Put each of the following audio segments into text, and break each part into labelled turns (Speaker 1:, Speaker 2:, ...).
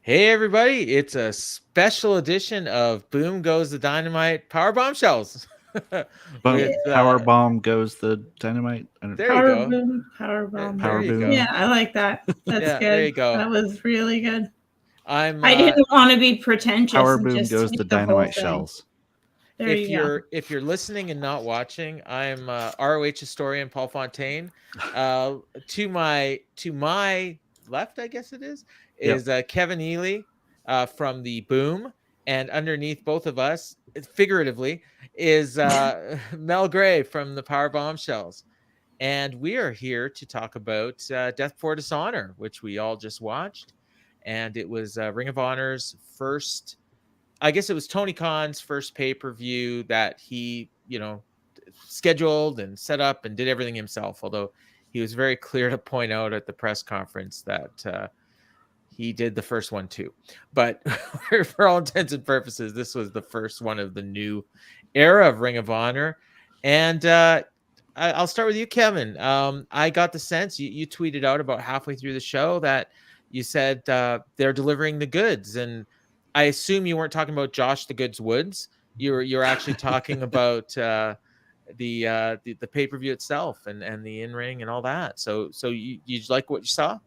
Speaker 1: Hey everybody, it's a special edition of Boom Goes the Dynamite Powerbombshells. With
Speaker 2: Power bomb goes the dynamite.
Speaker 1: there you
Speaker 3: Power
Speaker 1: go.
Speaker 3: boom, power bomb.
Speaker 1: There you go.
Speaker 3: Yeah, I like that. That's
Speaker 1: Yeah,
Speaker 3: good.
Speaker 1: there you go.
Speaker 3: That was really good.
Speaker 1: I'm
Speaker 3: I didn't want to be pretentious.
Speaker 2: Power
Speaker 3: and
Speaker 2: boom
Speaker 3: just
Speaker 2: goes
Speaker 3: take
Speaker 2: the
Speaker 3: the whole
Speaker 2: dynamite
Speaker 3: thing.
Speaker 2: shells.
Speaker 3: There
Speaker 1: if you're listening and not watching, I'm ROH historian Paul Fontaine. To my left, I guess it is Kevin Ely from the Boom, and underneath both of us, figuratively, is Mel Gray from the Powerbombshells. And we are here to talk about Death Before Dishonor, which we all just watched. And it was Ring of Honor's first, I guess it was Tony Khan's first pay-per-view that he, scheduled and set up and did everything himself. Although he was very clear to point out at the press conference that he did the first one too. But for all intents and purposes, this was the first one of the new era of Ring of Honor. And I'll start with you, Kevin. I got the sense you tweeted out about halfway through the show that you said they're delivering the goods, and I assume you weren't talking about Josh the Goods Woods. You're actually talking about the pay-per-view itself and the in-ring and all that. So you like what you saw?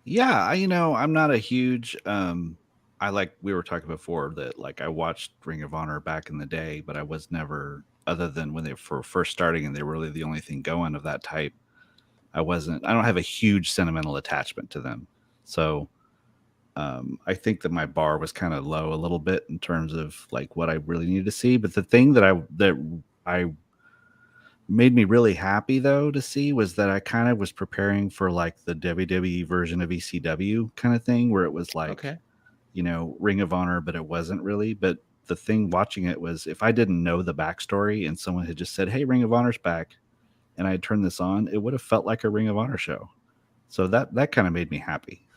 Speaker 2: Yeah, I'm not a huge I like we were talking before that like I watched Ring of Honor back in the day, but I was never, other than when they were first starting and they were really the only thing going of that type. I don't have a huge sentimental attachment to them. So I think that my bar was kind of low a little bit in terms of like what I really needed to see. But the thing that I made me really happy though to see was that I kind of was preparing for like the WWE version of ECW kind of thing where it was like, Ring of Honor, but it wasn't really. But the thing watching it was if I didn't know the backstory and someone had just said, "Hey, Ring of Honor's back," and I had turned this on, it would have felt like a Ring of Honor show. So that kind of made me happy.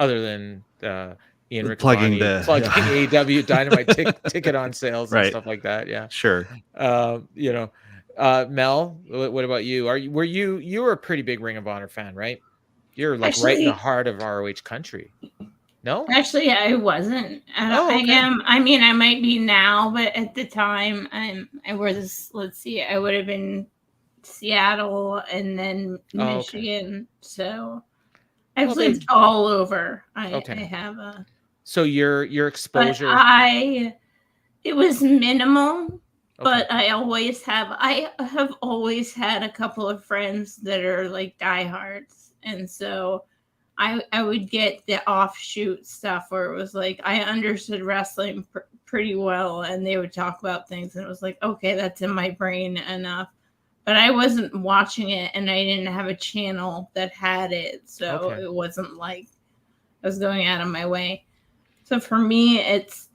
Speaker 1: Other than Ian Riccaboni
Speaker 2: plugging
Speaker 1: AEW Dynamite ticket on sales and stuff like that. Yeah,
Speaker 2: sure.
Speaker 1: Mel, what about you? You were a pretty big Ring of Honor fan, right? You're like right in the heart of ROH country. No,
Speaker 3: actually, I wasn't. I am. I mean, I might be now, but at the time, I was. Let's see, I would have been Seattle and then Michigan. So I've lived all over. I have a.
Speaker 1: So your exposure.
Speaker 3: But it was minimal. But I have always had a couple of friends that are like diehards, and so I would get the offshoot stuff where it was like I understood wrestling pretty well, and they would talk about things, and it was like, okay, that's in my brain enough. But I wasn't watching it, and I didn't have a channel that had it, so it wasn't like I was going out of my way. So for me, it's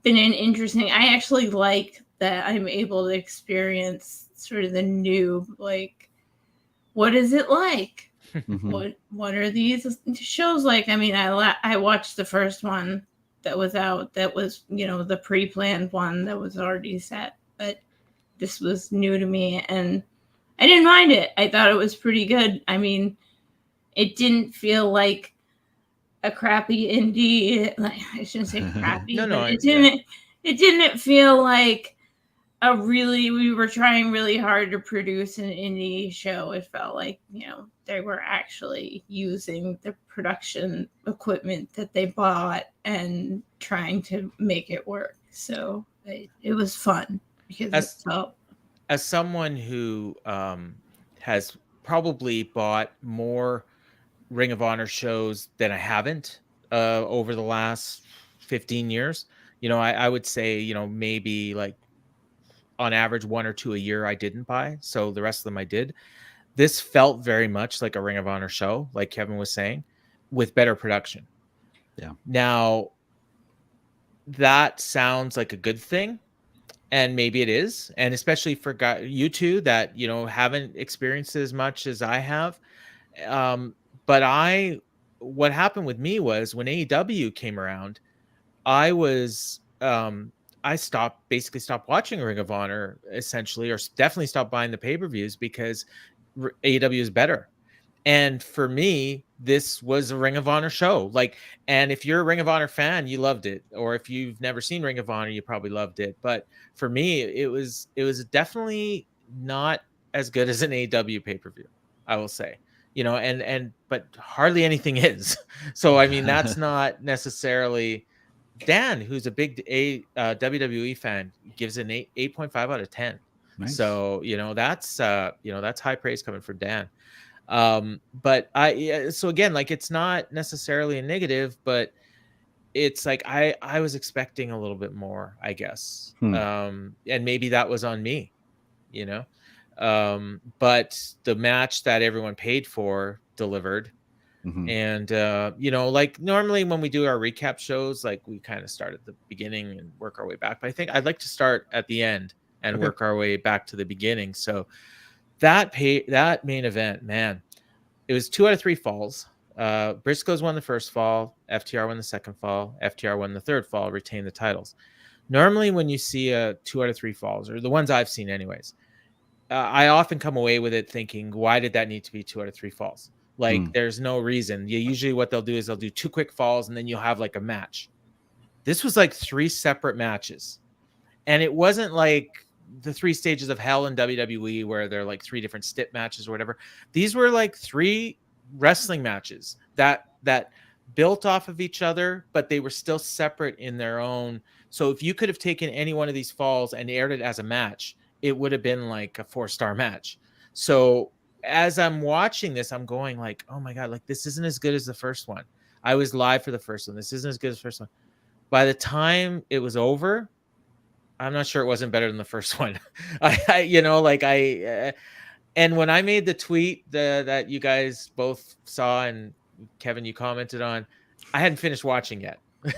Speaker 3: been an interesting. I actually like that I'm able to experience sort of the new, like, what is it like? What are these shows like? I mean, I watched the first one that was out. That was, the pre-planned one that was already set. But this was new to me, and I didn't mind it. I thought it was pretty good. I mean, it didn't feel like a crappy indie. Like, I shouldn't say crappy. It didn't feel like we were trying really hard to produce an indie show. It felt like, they were actually using the production equipment that they bought and trying to make it work. So it was fun because
Speaker 1: as someone who has probably bought more Ring of Honor shows than I haven't over the last 15 years, I would say, maybe like on average 1 or 2 a year I didn't buy. So the rest of them I did. This felt very much like a Ring of Honor show, like Kevin was saying, with better production.
Speaker 2: Yeah.
Speaker 1: Now, that sounds like a good thing, and maybe it is, and especially for you two that haven't experienced as much as I have. But what happened with me was when AEW came around, I basically stopped watching Ring of Honor essentially, or definitely stopped buying the pay-per-views because AEW is better. And for me, this was a Ring of Honor show. Like, and if you're a Ring of Honor fan, you loved it. Or if you've never seen Ring of Honor, you probably loved it. But for me, it was definitely not as good as an AEW pay-per-view, I will say. But hardly anything is. So I mean, that's not necessarily. Dan, who's a big WWE fan, gives an 8.5 out of 10. Nice. So that's high praise coming from Dan. But so again, like, it's not necessarily a negative, but it's like I was expecting a little bit more, I guess. And maybe that was on me, but the match that everyone paid for delivered. And like, normally when we do our recap shows, like, we kind of start at the beginning and work our way back, but I think I'd like to start at the end and work our way back to the beginning. So that main event, man, it was 2 out of 3 falls. Briscoes won the first fall, FTR won the second fall, FTR won the third fall, retained the titles. Normally when you see a 2 out of 3 falls, or the ones I've seen anyways, I often come away with it thinking, why did that need to be 2 out of 3 falls? Like, there's no reason. Usually what they'll do is they'll do 2 quick falls and then you'll have like a match. This was like 3 separate matches. And it wasn't like the 3 stages of hell in WWE where they're like 3 different stip matches or whatever. These were like 3 wrestling matches that built off of each other, but they were still separate in their own. So if you could have taken any one of these falls and aired it as a match, it would have been like a 4-star match. So as I'm watching this, I'm going like, oh my God, like, this isn't as good as the first one. I was live for the first one. This isn't as good as the first one. By the time it was over, I'm not sure it wasn't better than the first one. And when I made the tweet that you guys both saw, and Kevin, you commented on, I hadn't finished watching yet.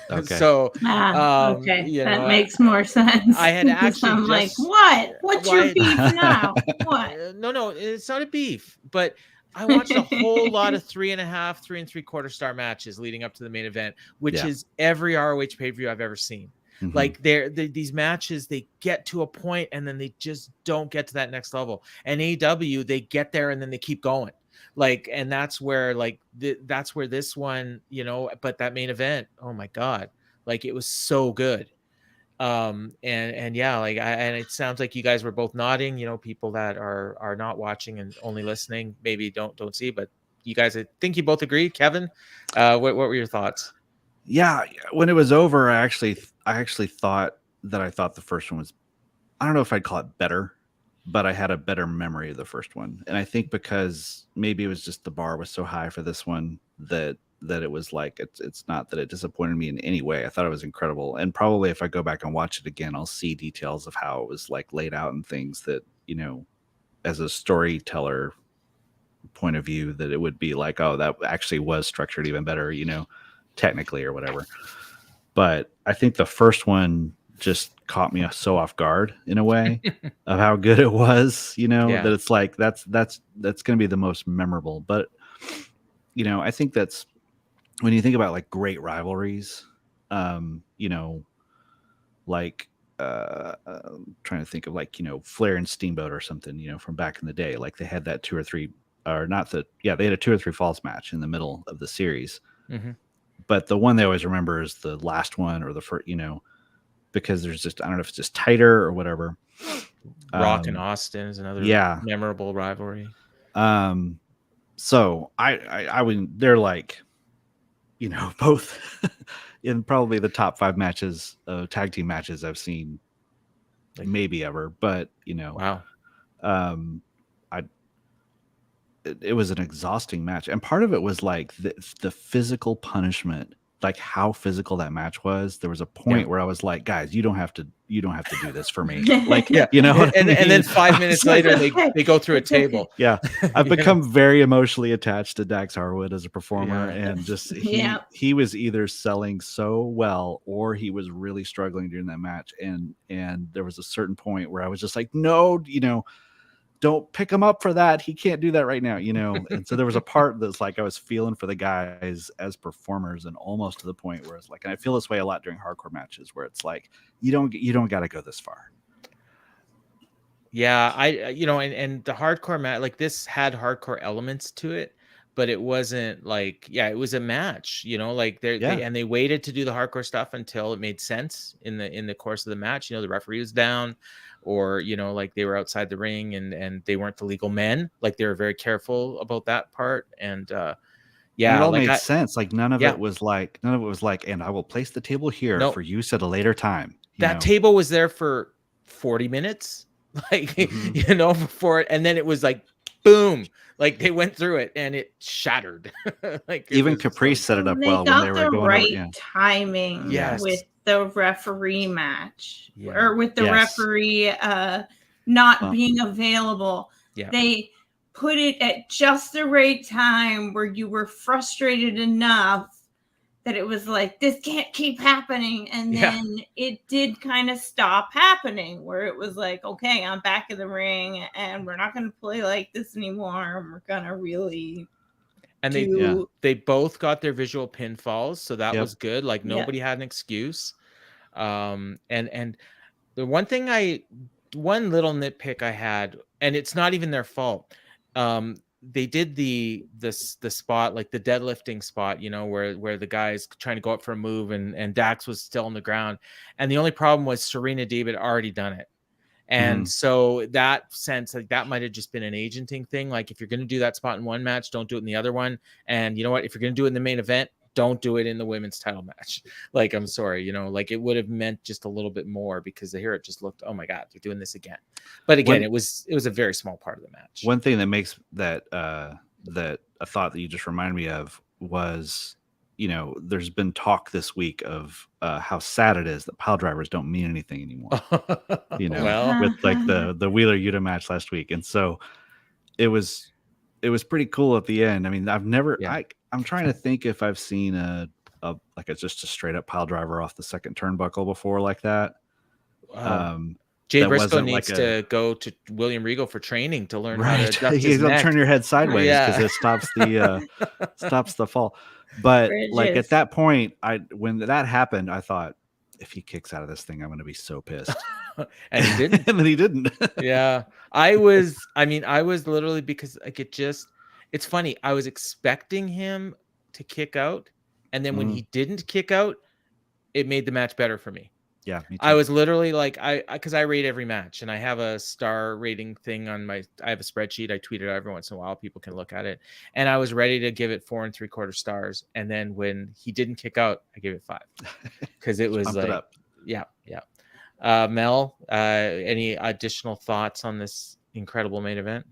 Speaker 2: Okay.
Speaker 1: So,
Speaker 3: that makes more sense.
Speaker 1: I had actually
Speaker 3: I'm like, what? What's your beef now? What?
Speaker 1: No, it's not a beef, but I watched a whole lot of 3.5, 3 3/4 star matches leading up to the main event, which is every ROH pay-per-view I've ever seen. Like, these matches, they get to a point and then they just don't get to that next level. And AEW, they get there and then they keep going. Like, and that's where that's where this one, but that main event, oh my God, like, it was so good. And yeah, like, and it sounds like you guys were both nodding. People that are not watching and only listening maybe don't see, but you guys, I think you both agree. Kevin, what were your thoughts?
Speaker 2: Yeah, when it was over, I actually thought the first one was, I don't know if I'd call it better, but I had a better memory of the first one. And I think because maybe it was just the bar was so high for this one that it was like, it's not that it disappointed me in any way. I thought it was incredible. And probably if I go back and watch it again, I'll see details of how it was like laid out and things that, as a storyteller point of view, that it would be like, oh, that actually was structured even better, technically or whatever. But I think the first one just caught me so off guard in a way of how good it was, that it's like, that's going to be the most memorable. But, I think that's when you think about like great rivalries, like, trying to think of like, Flair and Steamboat or something, from back in the day, like they had that 2 or 3 or not that. Yeah. They had a 2 or 3 falls match in the middle of the series. But the one they always remember is the last one or the first, because there's just, I don't know if it's just tighter or whatever.
Speaker 1: Rock and Austin is another memorable rivalry.
Speaker 2: So I would, they're like, both in probably the top 5 matches, tag team matches I've seen, maybe ever. But
Speaker 1: wow.
Speaker 2: It was an exhausting match, and part of it was like the physical punishment, like how physical that match was. There was a point where I was like, guys, you don't have to do this for me. Like,
Speaker 1: and then 5 minutes later they go through a table.
Speaker 2: Yeah. I've become very emotionally attached to Dax Harwood as a performer, and just he was either selling so well or he was really struggling during that match. And there was a certain point where I was just like, no, don't pick him up for that. He can't do that right now, And so there was a part that's like I was feeling for the guys as performers, and almost to the point where it's like, and I feel this way a lot during hardcore matches, where it's like you don't got to go this far.
Speaker 1: Yeah, and the hardcore match, like, this had hardcore elements to it, but it wasn't like, it was a match, like they waited to do the hardcore stuff until it made sense in the course of the match. The referee was down, or like they were outside the ring and they weren't the legal men. Like they were very careful about that part. And
Speaker 2: it all made sense. Like none of it was like, and I will place the table here for use at a later time.
Speaker 1: That table was there for 40 minutes, like, before it. And then it was like, boom, like they went through it and it shattered. Like
Speaker 2: even Caprice set it up well when they were going
Speaker 3: right timing with the referee match or with the referee not being available. They put it at just the right time where you were frustrated enough that it was like, this can't keep happening. And then it did kind of stop happening, where it was like, okay, I'm back in the ring and we're not going to play like this anymore. We're going to really.
Speaker 1: And they both got their visual pinfalls. So that was good. Like nobody had an excuse. And the one little nitpick I had, and it's not even their fault. They did the spot, like the deadlifting spot, where the guy's trying to go up for a move and Dax was still on the ground. And the only problem was Serena Deeb had already done it. And so that sense, like that might've just been an agenting thing. Like if you're going to do that spot in one match, don't do it in the other one. And you know what, if you're going to do it in the main event, don't do it in the women's title match. Like, I'm sorry, like it would have meant just a little bit more, because here it just looked, oh my God, they're doing this again. But again, it was a very small part of the match.
Speaker 2: One thing that makes that that a thought that you just reminded me of was, there's been talk this week of how sad it is that pile drivers don't mean anything anymore. With like the Wheeler Yuta match last week. And so it was pretty cool at the end. I mean, I've never I'm trying to think if I've seen just a straight up pile driver off the second turnbuckle before like that.
Speaker 1: Jay Briscoe needs to go to William Regal for training to learn how to adjust his
Speaker 2: neck.
Speaker 1: Neck.
Speaker 2: Turn your head sideways because it stops the fall. But like at that point, when that happened, I thought, if he kicks out of this thing, I'm going to be so pissed.
Speaker 1: And he didn't.
Speaker 2: And then he didn't.
Speaker 1: I was literally, because like it's funny. I was expecting him to kick out, and then when he didn't kick out, it made the match better for me.
Speaker 2: Yeah, me too.
Speaker 1: I was literally like, because I rate every match, and I have a star rating thing on I have a spreadsheet. I tweet it every once in a while. People can look at it. And I was ready to give it 4 3/4 stars. And then when he didn't kick out, I gave it 5, because it was like, Mel, any additional thoughts on this incredible main event?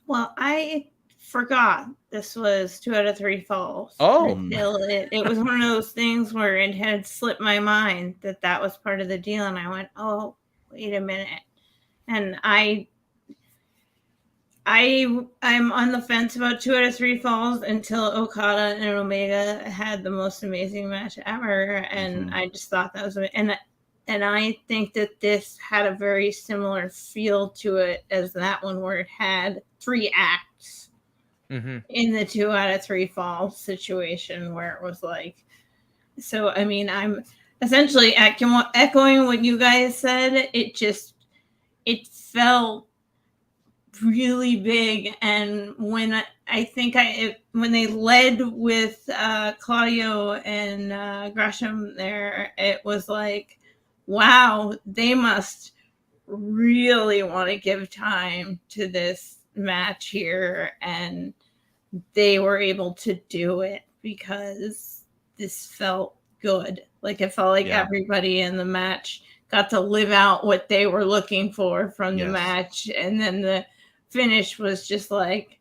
Speaker 3: Well, I forgot this was 2 out of 3 falls. It was one of those things where it had slipped my mind that was part of the deal, and I went, oh, wait a minute. And I'm on the fence about 2 out of 3 falls until Okada and Omega had the most amazing match ever, and I just thought that was and I think that this had a very similar feel to it as that one, where it had 3 acts. In the 2 out of 3 fall situation, where it was like, so I mean, I'm essentially echoing what you guys said. It felt really big, and when when they led with Claudio and Gresham there, it was like, wow, they must really want to give time to this match here, and they were able to do it because this felt good. Like it felt like everybody in the match got to live out what they were looking for from the match, and then the finish was just like,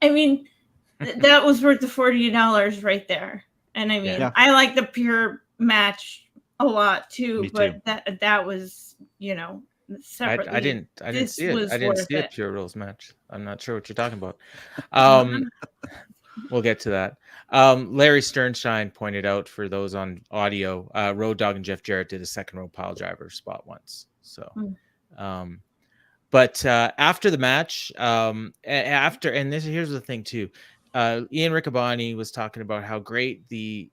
Speaker 3: I mean, that was worth the $40 right there. And I mean, I like the pure match a lot too, but that was, separately.
Speaker 1: I didn't see it. I didn't see a pure rules match. I'm not sure what you're talking about. We'll get to that. Larry Sternshine pointed out, for those on audio, Road Dogg and Jeff Jarrett did a second row pile driver spot once. So, but after the match, here's the thing too. Ian Riccaboni was talking about how great the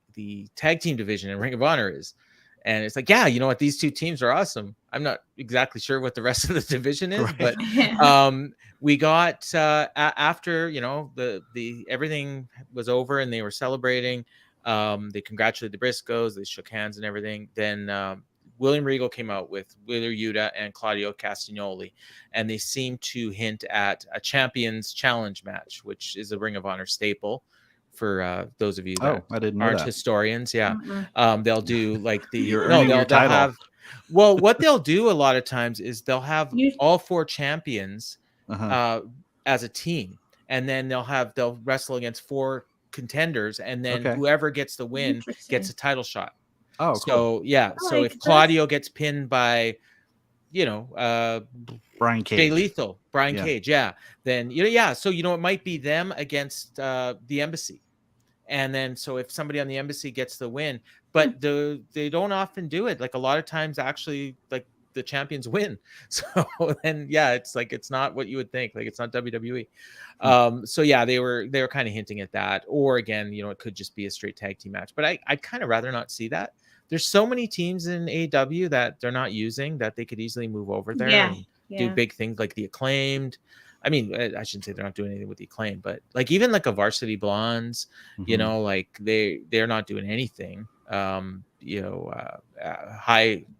Speaker 1: tag team division in Ring of Honor is. And it's like, yeah, you know what? These two teams are awesome. I'm not exactly sure what the rest of the division is, but we got after, you know, the everything was over and they were celebrating. They congratulated the Briscoes. They shook hands and everything. Then William Regal came out with Wheeler Yuta and Claudio Castagnoli, and they seemed to hint at a Champions Challenge match, which is a Ring of Honor staple. For those of you that aren't historians, they'll do like they'll have. Well, what they'll do a lot of times is they'll have all 4 champions as a team, and then they'll wrestle against 4 contenders, and then whoever gets the win gets a title shot.
Speaker 2: Oh, cool.
Speaker 1: So so if Claudio gets pinned by, you know,
Speaker 2: Brian Cage,
Speaker 1: Jay Lethal, Brian Cage, then so it might be them against the Embassy. And then, so if somebody on the Embassy gets the win, but they don't often do it. Like a lot of times, actually, like the champions win. So then, it's like it's not what you would think. Like it's not WWE. So they were kind of hinting at that. Or again, it could just be a straight tag team match. But I'd kind of rather not see that. There's so many teams in AEW that they're not using that they could easily move over there and do big things like the Acclaimed. I mean, I shouldn't say they're not doing anything with the Acclaim, but like even like a Varsity Blondes, like they're not doing anything. High,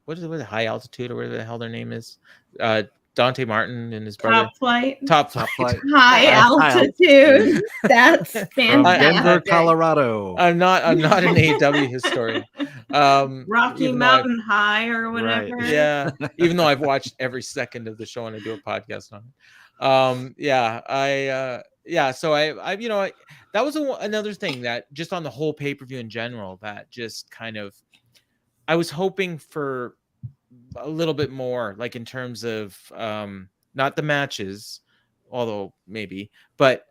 Speaker 1: what is it? High Altitude or whatever the hell their name is. Dante Martin and his brother. Top flight.
Speaker 3: High Altitude. That's fantastic.
Speaker 2: Denver, Colorado.
Speaker 1: I'm not an AEW historian.
Speaker 3: Rocky Mountain High or whatever.
Speaker 1: Right. Yeah. Even though I've watched every second of the show and I do a podcast on it. So I that was another thing that just on the whole pay-per-view in general, that just kind of, I was hoping for a little bit more, like in terms of not the matches, although maybe, but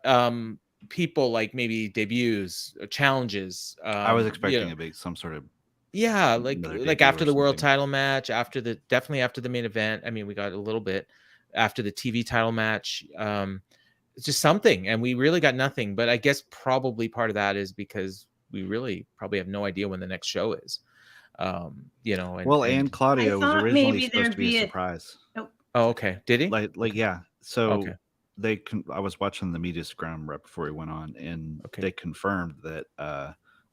Speaker 1: people like maybe debuts, challenges.
Speaker 2: I was expecting some sort of
Speaker 1: like after the world title match, definitely after the main event. I mean, we got a little bit after the TV title match. It's just something, and we really got nothing. But I guess probably part of that is because we really probably have no idea when the next show is. And
Speaker 2: Claudio was originally supposed to be a surprise.
Speaker 1: Oh, okay. Did he?
Speaker 2: So I was watching the media scrum right before he went on, and they confirmed that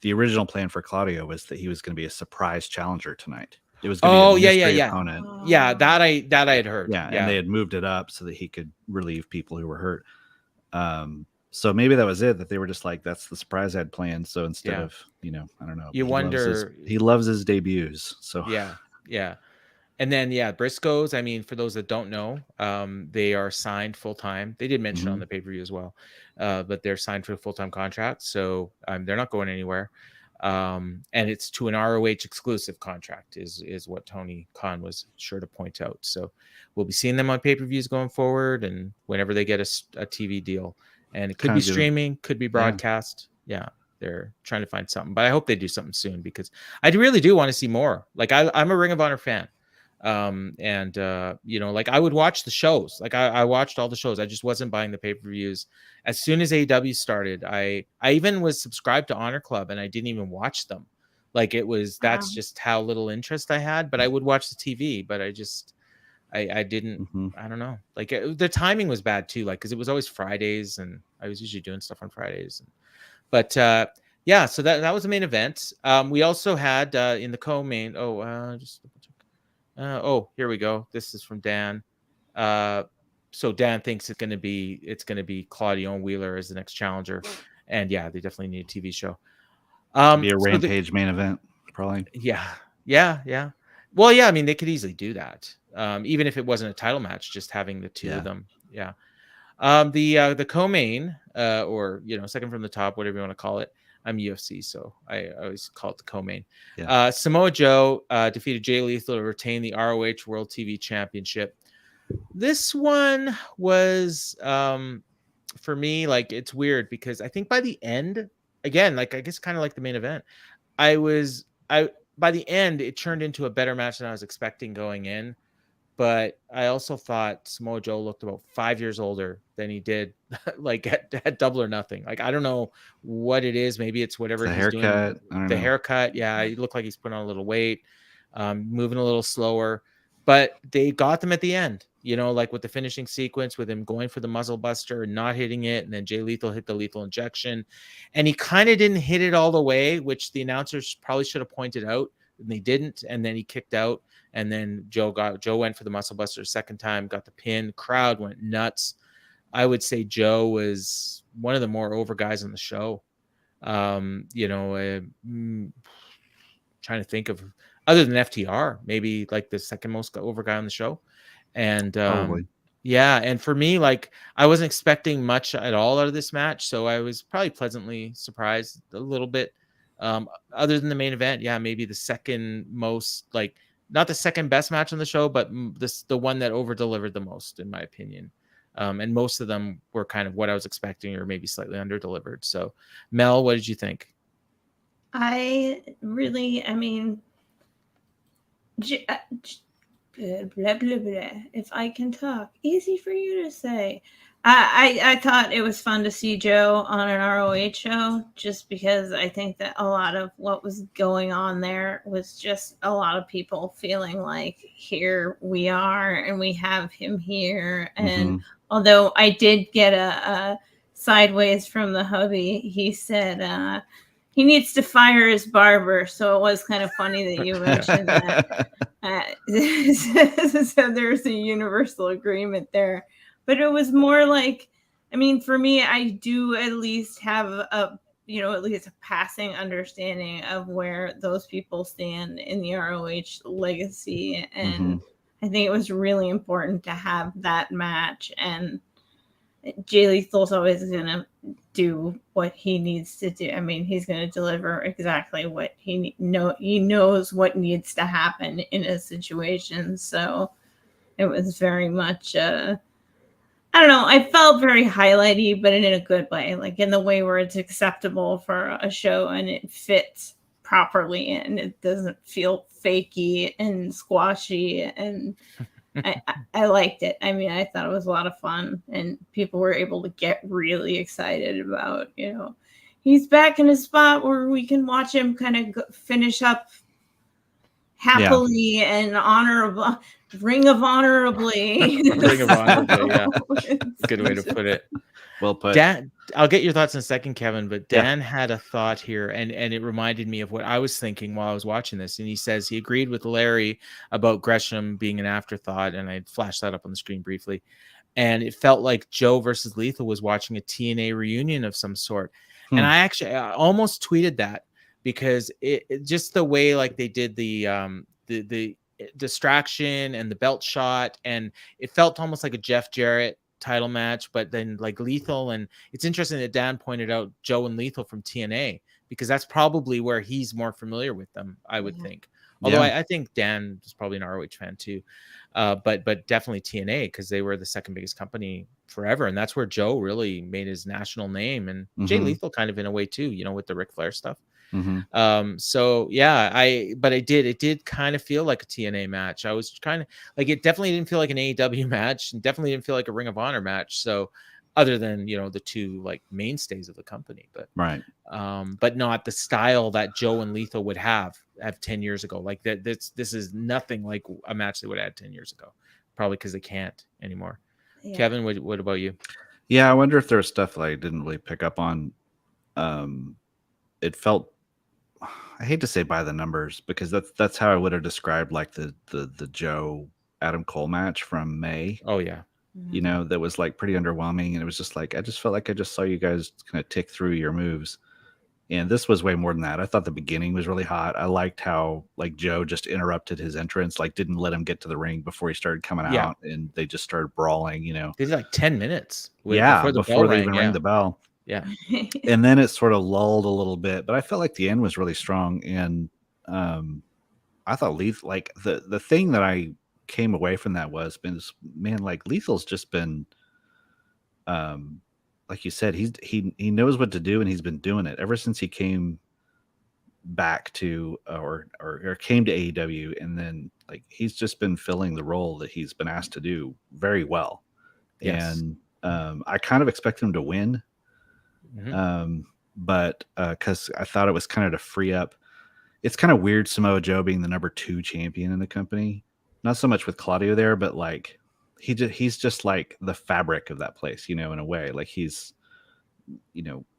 Speaker 2: the original plan for Claudio was that he was going to be a surprise challenger tonight. It was going to be a opponent.
Speaker 1: Yeah, that I had heard.
Speaker 2: And they had moved it up so that he could relieve people who were hurt. So maybe that was it, that they were just like, that's the surprise I had planned. So instead of, I don't know.
Speaker 1: You wonder.
Speaker 2: He loves his debuts. So
Speaker 1: yeah. And then Briscoes. I mean, for those that don't know, they are signed full time. They did mention on the pay-per-view as well, but they're signed for a full-time contract, so they're not going anywhere. And it's to an ROH exclusive contract is what Tony Khan was sure to point out. So we'll be seeing them on pay-per-views going forward, and whenever they get a TV deal, and it could be streaming, could be broadcast. They're trying to find something, but I hope they do something soon, because I really do want to see more. Like I'm a Ring of Honor fan. Like I would watch the shows. Like I watched all the shows. I just wasn't buying the pay-per-views. As soon as AEW started, I even was subscribed to Honor Club, and I didn't even watch them. Like that's just how little interest I had. But I would watch the TV, but I didn't. I don't know. Like the timing was bad too. Like because it was always Fridays, and I was usually doing stuff on Fridays. But so that was the main event. We also had in the co-main. Here we go. This is from Dan. So Dan thinks it's gonna be Claudio and Wheeler as the next challenger, and they definitely need a TV show.
Speaker 2: Be a Rampage main event, probably.
Speaker 1: Yeah. Well, I mean, they could easily do that, even if it wasn't a title match, just having the two of them. Yeah. The co-main, or second from the top, whatever you want to call it. I'm UFC, so I always call it the co-main. Samoa Joe defeated Jay Lethal to retain the ROH World TV Championship. This one was, for me, like, it's weird because I think by the end, again, like, I guess kind of like the main event, by the end, it turned into a better match than I was expecting going in. But I also thought Samoa Joe looked about 5 years older than he did, like at Double or Nothing. Like I don't know what it is. Maybe it's whatever
Speaker 2: the
Speaker 1: he's
Speaker 2: haircut.
Speaker 1: doing. The haircut, he looked like he's putting on a little weight. moving a little slower, but they got them at the end, like with the finishing sequence with him going for the muzzle buster and not hitting it. And then Jay Lethal hit the lethal injection, and he kind of didn't hit it all the way, which the announcers probably should have pointed out, and they didn't. And then he kicked out, and then Joe went for the muscle buster a second time, got the pin. Crowd went nuts. I would say Joe was one of the more over guys on the show. Trying to think of, other than FTR, maybe like the second most over guy on the show. And yeah, and for me, like, I wasn't expecting much at all out of this match, so I was probably pleasantly surprised a little bit. Other than the main event, yeah, maybe the second most, like, not the second best match on the show, but the one that over delivered the most, in my opinion. And most of them were kind of what I was expecting, or maybe slightly under delivered. So, Mel, what did you think?
Speaker 3: Blah, blah, blah. If I can talk, easy for you to say. I thought it was fun to see Joe on an ROH show, just because I think that a lot of what was going on there was just a lot of people feeling like, here we are and we have him here. And although I did get a sideways from the hubby, he said he needs to fire his barber. So it was kind of funny that you mentioned that. So there's a universal agreement there. But it was more like, for me, I do at least have at least a passing understanding of where those people stand in the ROH legacy. And I think it was really important to have that match. And Jay Lethal's always going to do what he needs to do. He's going to deliver exactly what he knows what needs to happen in a situation. So it was very much, I don't know, I felt very highlighty, but in a good way, like in the way where it's acceptable for a show and it fits properly and it doesn't feel fakey and squashy. And I liked it. I thought it was a lot of fun, and people were able to get really excited about, he's back in a spot where we can watch him kind of finish up happily and honorable. Ring of Honorably.
Speaker 1: Ring of Honorably, yeah. Good way to put it.
Speaker 2: Well put.
Speaker 1: Dan, I'll get your thoughts in a second, Kevin, but Dan had a thought here, and it reminded me of what I was thinking while I was watching this. And he says he agreed with Larry about Gresham being an afterthought, and I flashed that up on the screen briefly. And it felt like Joe versus Lethal was watching a TNA reunion of some sort. And I almost tweeted that, because it just the way, like, they did the distraction and the belt shot, and it felt almost like a Jeff Jarrett title match, but then like Lethal. And it's interesting that Dan pointed out Joe and Lethal from TNA, because that's probably where he's more familiar with them, I would think. Although I think Dan is probably an ROH fan too, but definitely TNA, because they were the second biggest company forever, and that's where Joe really made his national name, and Jay Lethal kind of in a way too, with the Ric Flair stuff. So yeah, it did kind of feel like a TNA match. I was kind of like, it definitely didn't feel like an AEW match, and definitely didn't feel like a Ring of Honor match. So other than, the two like mainstays of the company, but but not the style that Joe and Lethal would have 10 years ago. Like that, this is nothing like a match they would have had 10 years ago, probably because they can't anymore. Kevin, what about you?
Speaker 2: Yeah, I wonder if there was stuff that I didn't really pick up on. It felt, I hate to say by the numbers, because that's how I would have described like the Joe Adam Cole match from May.
Speaker 1: Oh yeah.
Speaker 2: That was like pretty underwhelming, and it was just like, I just felt like I just saw you guys kind of tick through your moves. And this was way more than that. I thought the beginning was really hot. I liked how like Joe just interrupted his entrance, like didn't let him get to the ring before he started coming out, and they just started brawling, They
Speaker 1: did like 10 minutes
Speaker 2: before they even rang the bell.
Speaker 1: Yeah.
Speaker 2: And then it sort of lulled a little bit, but I felt like the end was really strong. And I thought Lethal, like the thing that I came away from that was, man, like Lethal's just been, like you said, he knows what to do, and he's been doing it ever since he came back to or came to AEW, and then like he's just been filling the role that he's been asked to do very well. Yes. And I kind of expect him to win. But because I thought it was kind of to free up. it's kind of weird Samoa Joe being the number 2 champion in the company. Not so much with Claudio there, but like he's just like the fabric of that place, in a way. Like he's,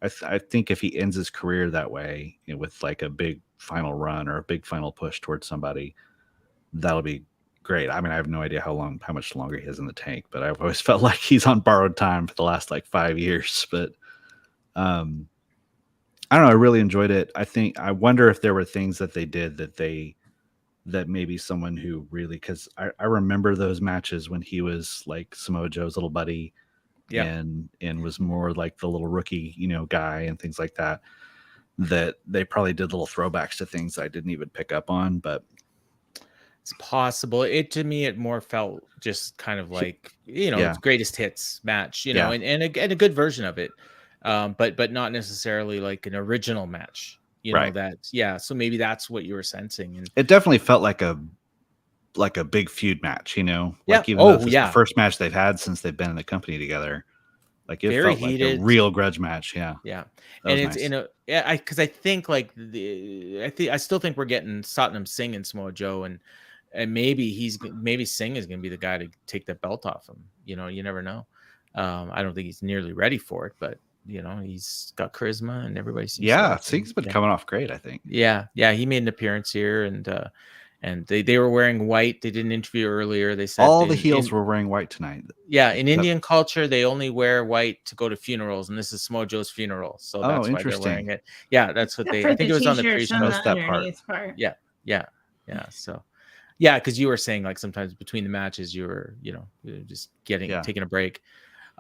Speaker 2: I think if he ends his career that way, with like a big final run or a big final push towards somebody, that'll be great. I mean, I have no idea how much longer he has in the tank, but I've always felt like he's on borrowed time for the last like 5 years. But I don't know. I really enjoyed it. I wonder if there were things that they did that maybe someone who really, because I remember those matches when he was like Samoa Joe's little buddy, and was more like the little rookie, guy and things like that. That they probably did little throwbacks to things I didn't even pick up on, but
Speaker 1: it's possible. To me, it more felt just kind of like it's greatest hits match, and a good version of it, but not necessarily like an original match.
Speaker 2: Right.
Speaker 1: So maybe that's what you were sensing, and
Speaker 2: it definitely felt like a big feud match, like even though this is the first match they've had since they've been in the company together. Like it
Speaker 1: very
Speaker 2: felt
Speaker 1: heated.
Speaker 2: Like a real grudge match. Yeah.
Speaker 1: And it's nice. Because I think like I still think we're getting Satnam Singh and Samoa Joe, and maybe Singh is going to be the guy to take that belt off him. You never know. I don't think he's nearly ready for it, but he's got charisma and everybody seems
Speaker 2: Singh's been coming off great, I think.
Speaker 1: He made an appearance here, and they were wearing white. They did an interview earlier. They said
Speaker 2: all the heels were wearing white tonight.
Speaker 1: In Indian culture, they only wear white to go to funerals, and this is Samoa Joe's funeral, so that's why they're wearing it. That's what I think it was on the pre-show.
Speaker 2: That part.
Speaker 1: So because you were saying like sometimes between the matches you were just taking a break.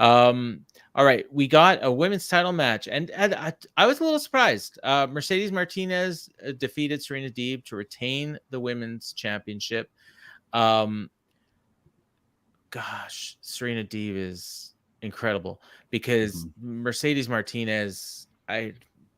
Speaker 1: All right, we got a women's title match, and I was a little surprised. Mercedes Martinez defeated Serena Deeb to retain the women's championship. Serena Deeb is incredible because Mercedes Martinez,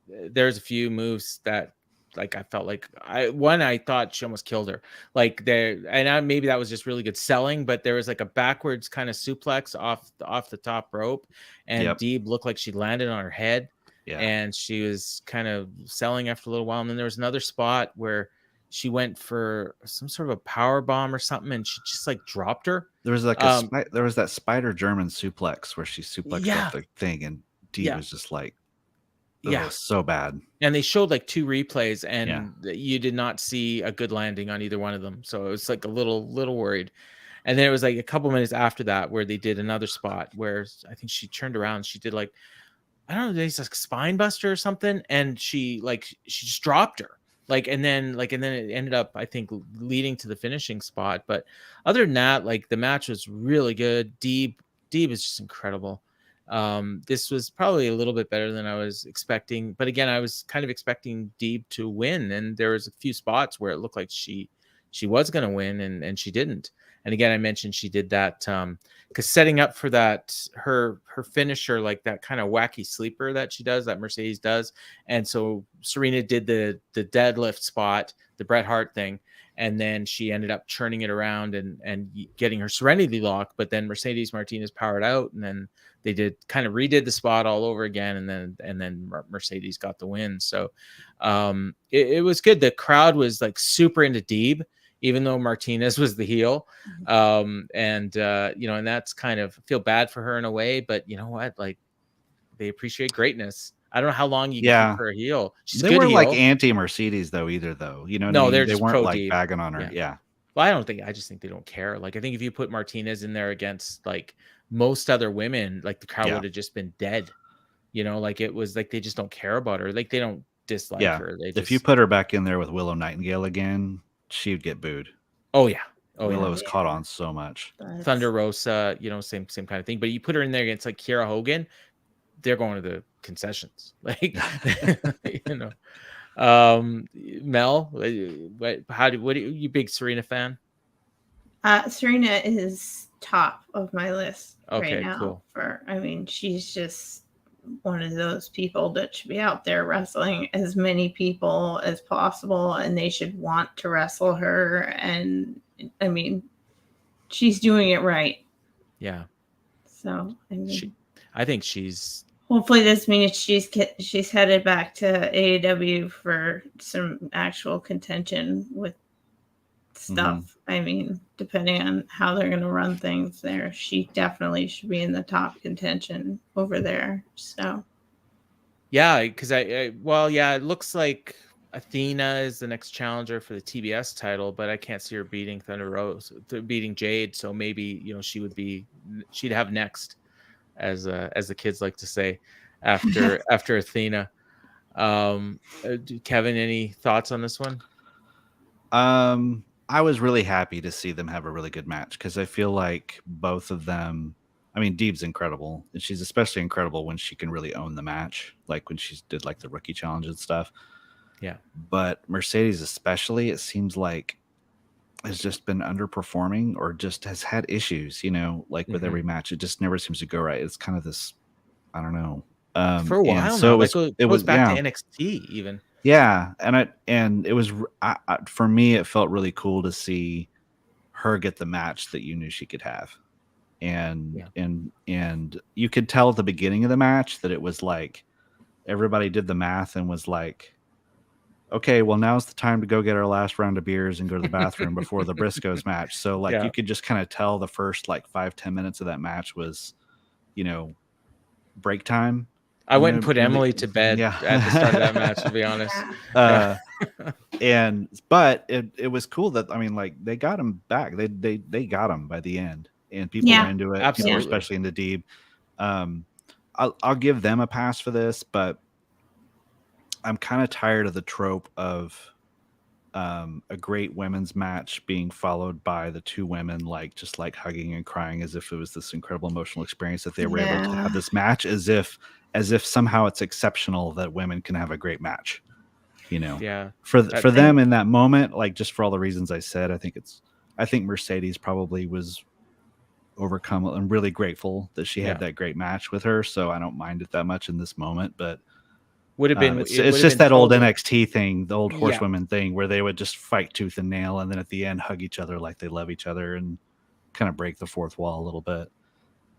Speaker 1: there's a few moves that like I felt like I thought she almost killed her. Like maybe that was just really good selling, but there was like a backwards kind of suplex off the top rope, and Deeb looked like she landed on her head, and she was kind of selling after a little while. And then there was another spot where she went for some sort of a power bomb or something, and she just like dropped her.
Speaker 2: There was like there was that spider German suplex where she suplexed off the thing, and Deeb was just like. So bad.
Speaker 1: And they showed like 2 replays, and you did not see a good landing on either one of them, so it was like a little worried. And then it was like a couple minutes after that where they did another spot where I think she turned around, she did like, I don't know, it's like spine buster or something, and she just dropped her, and then it ended up, I think, leading to the finishing spot. But other than that, like the match was really good. Deeb is just incredible. This was probably a little bit better than I was expecting, but again, I was kind of expecting Deeb to win, and there was a few spots where it looked like she was going to win, and she didn't. And again, I mentioned she did that because setting up for that her finisher, like that kind of wacky sleeper that she does, that Mercedes does, and so Serena did the deadlift spot, the Bret Hart thing, and then she ended up churning it around and getting her Serenity lock, but then Mercedes Martinez powered out, and then they redid the spot all over again, and then Mercedes got the win. So it was good. The crowd was like super into Deeb, even though Martinez was the heel. And that's kind of, feel bad for her in a way, but you know what? Like they appreciate greatness. I don't know how long you can keep her a heel.
Speaker 2: They weren't like anti-Mercedes though either, though.
Speaker 1: They're just
Speaker 2: they weren't like
Speaker 1: Deeb.
Speaker 2: bagging on her. Yeah.
Speaker 1: Well, I just think they don't care. Like I think if you put Martinez in there against like most other women, like the crowd would have just been dead. Like it was like they just don't care about her. Like they don't dislike her.
Speaker 2: If you put her back in there with Willow Nightingale again, she would get booed.
Speaker 1: Oh yeah.
Speaker 2: Willow was caught on so much.
Speaker 1: Thunder Rosa, same kind of thing. But you put her in there against like Kiera Hogan, they're going to the concessions. Like Mel, what are you big Serena fan?
Speaker 3: Serena is top of my list right now.
Speaker 1: Cool.
Speaker 3: She's just one of those people that should be out there wrestling as many people as possible, and they should want to wrestle her. And she's doing it right.
Speaker 1: Yeah.
Speaker 3: So
Speaker 1: I think she's
Speaker 3: hopefully this means she's headed back to AEW for some actual contention with stuff. I mean, depending on how they're going to run things there, she definitely should be in the top contention over there. So,
Speaker 1: yeah, because it looks like Athena is the next challenger for the TBS title, but I can't see her beating Thunder Rose, beating Jade. So maybe she'd have next, as the kids like to say, after Athena. Kevin, any thoughts on this one?
Speaker 2: I was really happy to see them have a really good match because I feel like both of them. I mean, Deeb's incredible, and she's especially incredible when she can really own the match, like when she did like the rookie challenge and stuff.
Speaker 1: Yeah.
Speaker 2: But Mercedes, especially, it seems like has just been underperforming or just has had issues. Like with every match, it just never seems to go right. It's kind of this, I don't know.
Speaker 1: For a while
Speaker 2: so
Speaker 1: now,
Speaker 2: it was
Speaker 1: back to NXT even.
Speaker 2: Yeah, and it was for me. It felt really cool to see her get the match that you knew she could have, and you could tell at the beginning of the match that it was like everybody did the math and was like, okay, well now's the time to go get our last round of beers and go to the bathroom before the Briscoes match. So you could just kind of tell the first 5-10 minutes of that match was, break time.
Speaker 1: I went and put Emily to bed at the start of that match, to be honest.
Speaker 2: But it was cool that they got him back. They got him by the end, and people were into it.
Speaker 1: Absolutely.
Speaker 2: People were especially into Deeb. I'll give them a pass for this, but I'm kind of tired of the trope of a great women's match being followed by the two women just hugging and crying as if it was this incredible emotional experience that they were able to have this match as if somehow it's exceptional that women can have a great match, for them in that moment, just for all the reasons I said. I think Mercedes probably was overcome and really grateful that she had that great match with her. So I don't mind it that much in this moment, but
Speaker 1: would have been,
Speaker 2: it's just that old NXT thing, the old horsewomen thing where they would just fight tooth and nail. And then at the end, hug each other like they love each other and kind of break the fourth wall a little bit.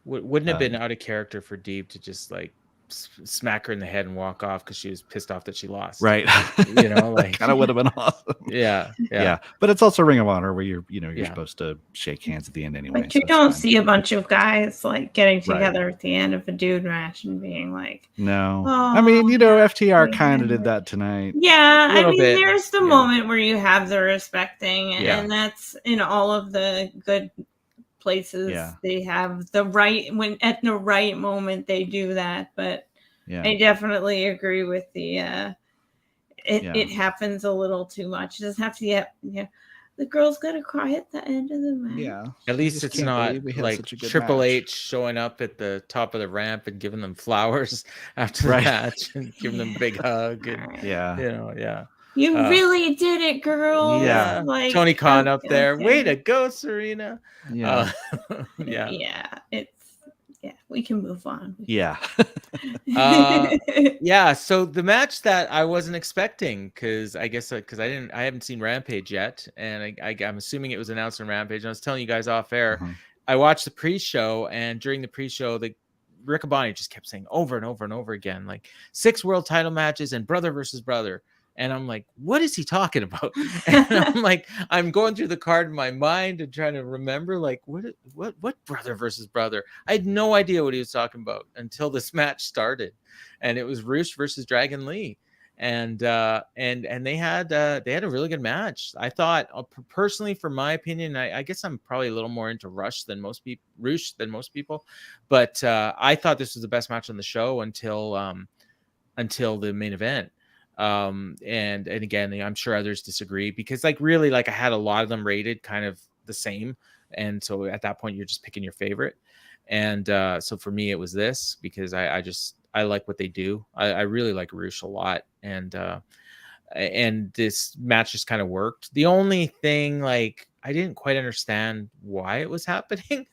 Speaker 1: Wouldn't have been out of character for Deeb to just smack her in the head and walk off because she was pissed off that she lost,
Speaker 2: right? Kind of would have been awesome.
Speaker 1: Yeah.
Speaker 2: But it's also Ring of Honor where you're supposed to shake hands at the end anyway.
Speaker 3: But you don't see a bunch of guys getting together at the end of a dude match and being
Speaker 2: no. I mean, FTR kind of did that tonight.
Speaker 3: Yeah, there's the moment where you have the respecting, and that's in all of the good places. They have the right when at the right moment they do that, but I definitely agree with the it happens a little too much. It doesn't have to the girl's gotta cry at the end of the match.
Speaker 1: At least it's not Triple H showing up at the top of the ramp and giving them flowers after the match and giving them a big hug and
Speaker 3: you really did it, girl.
Speaker 1: Yeah, Tony Khan up there. Way to go, Serena.
Speaker 3: We can move on.
Speaker 1: So the match that I wasn't expecting because I haven't seen Rampage yet, and I'm assuming it was announced on Rampage. And I was telling you guys off air, I watched the pre-show, and during the pre-show, Riccaboni just kept saying over and over and over again, 6 world title matches and brother versus brother. And I'm like, what is he talking about? And I'm going through the card in my mind and trying to remember, what brother versus brother? I had no idea what he was talking about until this match started, and it was Roost versus Dragon Lee, and they had a really good match. I thought personally, for my opinion, I guess I'm probably a little more into Roost than most people, but I thought this was the best match on the show until the main event. And again, I'm sure others disagree because really I had a lot of them rated kind of the same. And so at that point you're just picking your favorite. And, so for me, it was this because I like what they do. I really like Roosh a lot. And this match just kind of worked. The only thing, I didn't quite understand why it was happening.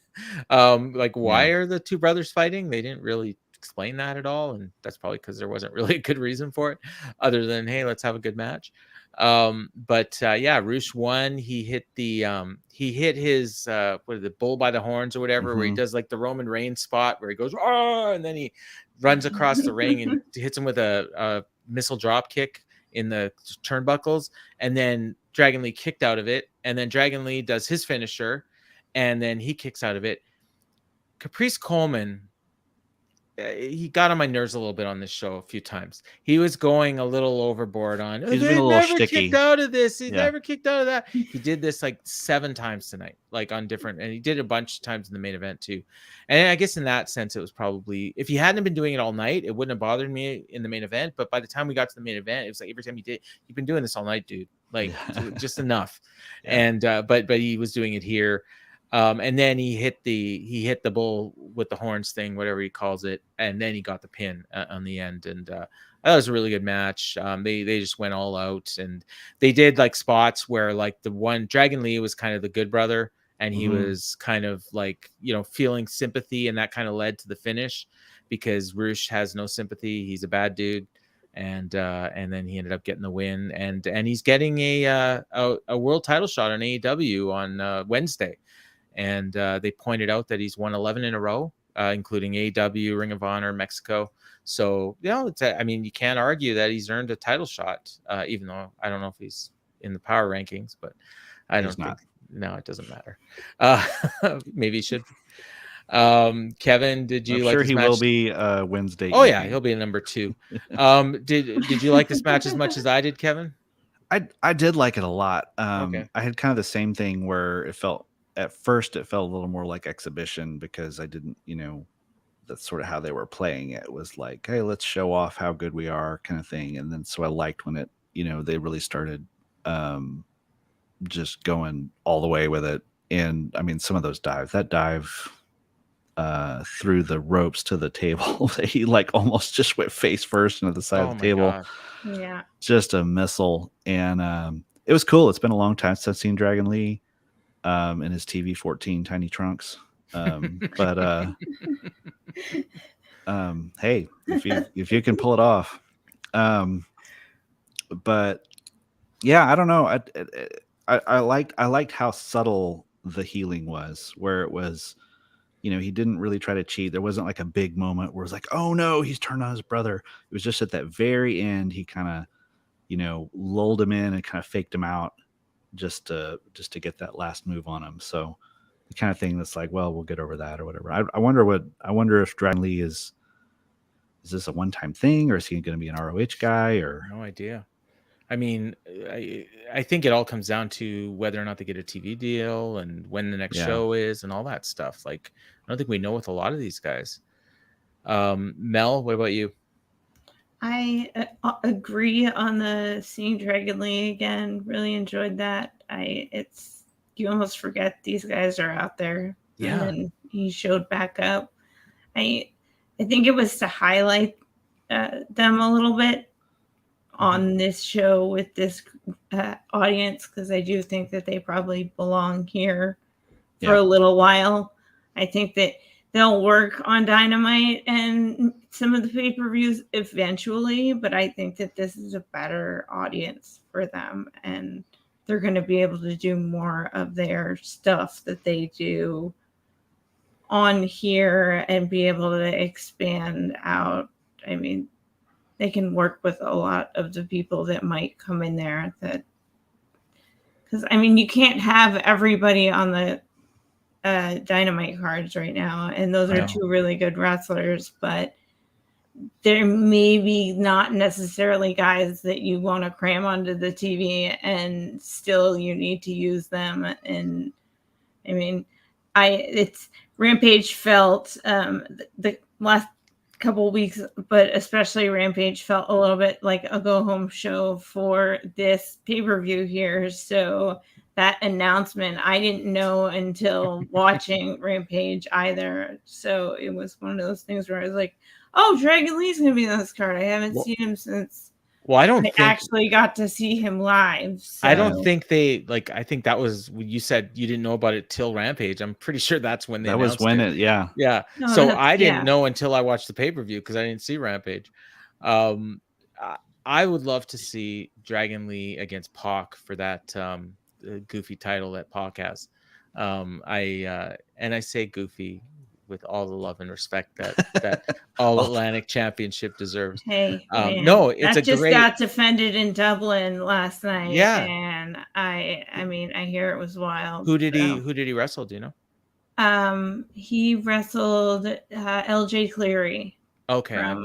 Speaker 1: Why are the two brothers fighting? They didn't really explain that at all, and that's probably because there wasn't really a good reason for it, other than hey, let's have a good match. Yeah, Roost won. He hit his what is it, bull by the horns or whatever, where he does like the Roman Reigns spot where he goes, oh, and then he runs across the ring and hits him with a missile drop kick in the turnbuckles, and then Dragon Lee kicked out of it, and then Dragon Lee does his finisher, and then he kicks out of it. Caprice Coleman, he got on my nerves a little bit on this show a few times. He was going a little overboard on.
Speaker 2: He's been a little sticky.
Speaker 1: Kicked out of this. He's never kicked out of that. He did this like 7 times tonight, like on different, and he did a bunch of times in the main event too. And I guess in that sense, it was probably, if he hadn't been doing it all night, it wouldn't have bothered me in the main event. But by the time we got to the main event, it was like every time you've been doing this all night, dude. Like just enough. Yeah. And but he was doing it here. And then he hit the bull with the horns thing, whatever he calls it, and then he got the pin on the end. And that was a really good match. They just went all out, and they did like spots where like the one Dragon Lee was kind of the good brother, and he was kind of like, you know, feeling sympathy, and that kind of led to the finish because Roosh has no sympathy. He's a bad dude. And then he ended up getting the win, and he's getting a world title shot on AEW on Wednesday. And they pointed out that he's won 11 in a row, including AEW, Ring of Honor, Mexico. So, you know, I mean, you can't argue that he's earned a title shot, even though I don't know if he's in the power rankings, but I don't think. No, it doesn't matter. Maybe he should. Kevin, did you
Speaker 2: I'm
Speaker 1: like
Speaker 2: sure
Speaker 1: this
Speaker 2: he
Speaker 1: match?
Speaker 2: will be Wednesday.
Speaker 1: Oh, yeah, he'll be number 2. Did you like this match as much as I did, Kevin?
Speaker 2: I did like it a lot.
Speaker 1: Okay.
Speaker 2: I had kind of the same thing where at first it felt a little more like exhibition because I didn't, you know, that's sort of how they were playing it. It was like, hey, let's show off how good we are kind of thing. And then so I liked when it, you know, they really started just going all the way with it. And I mean, some of those dives, that dive through the ropes to the table, he like almost just went face first into the side of the table.
Speaker 3: God. Yeah.
Speaker 2: Just a missile. And it was cool. It's been a long time since I've seen Dragon Lee in his TV 14 tiny trunks. But hey, if you can pull it off. But yeah, I don't know. I liked how subtle the healing was, where it was, you know, he didn't really try to cheat. There wasn't like a big moment where it's like, oh no, he's turned on his brother. It was just at that very end, he kind of, you know, lulled him in and kind of faked him out just to get that last move on him. So the kind of thing that's like, well, we'll get over that or whatever. I wonder if Dragon Lee is this a one-time thing, or is he going to be an ROH guy, or
Speaker 1: no idea. I mean, I think it all comes down to whether or not they get a TV deal and when the next show is and all that stuff. Like, I don't think we know with a lot of these guys. Mel, what about you?
Speaker 3: I agree on the seeing Dragon Lee again. Really enjoyed that. You almost forget these guys are out there.
Speaker 1: Yeah.
Speaker 3: And then he showed back up. I think it was to highlight them a little bit on this show with this audience, because I do think that they probably belong here for a little while. I think that they'll work on Dynamite and some of the pay-per-views eventually, but I think that this is a better audience for them, and they're going to be able to do more of their stuff that they do on here and be able to expand out. I mean, they can work with a lot of the people that might come in there, because I mean, you can't have everybody on the Dynamite cards right now, and those are 2 really good wrestlers, but they're maybe not necessarily guys that you want to cram onto the TV, and still you need to use them. And I mean, it's Rampage felt the last couple of weeks, but especially Rampage felt a little bit like a go-home show for this pay-per-view here. So that announcement, I didn't know until watching Rampage either. So it was one of those things where I was like, oh, Dragon Lee's going to be on this card. I haven't seen him since
Speaker 1: Well, I
Speaker 3: actually got to see him live. So.
Speaker 1: I don't think they like. I think that was you said you didn't know about it till Rampage. I'm pretty sure that's when they.
Speaker 2: That was when it. Yeah.
Speaker 1: Yeah.
Speaker 3: No,
Speaker 1: so I didn't know until I watched the pay-per-view because I didn't see Rampage. I would love to see Dragon Lee against Pac for that goofy title that Pac has. I say goofy with all the love and respect that All Atlantic Championship deserves.
Speaker 3: Hey,
Speaker 1: no, it's
Speaker 3: that just got defended in Dublin last night.
Speaker 1: Yeah,
Speaker 3: and I mean, I hear it was wild.
Speaker 1: Who did he wrestle? Do you
Speaker 3: know? He wrestled LJ Cleary.
Speaker 1: Okay, I'm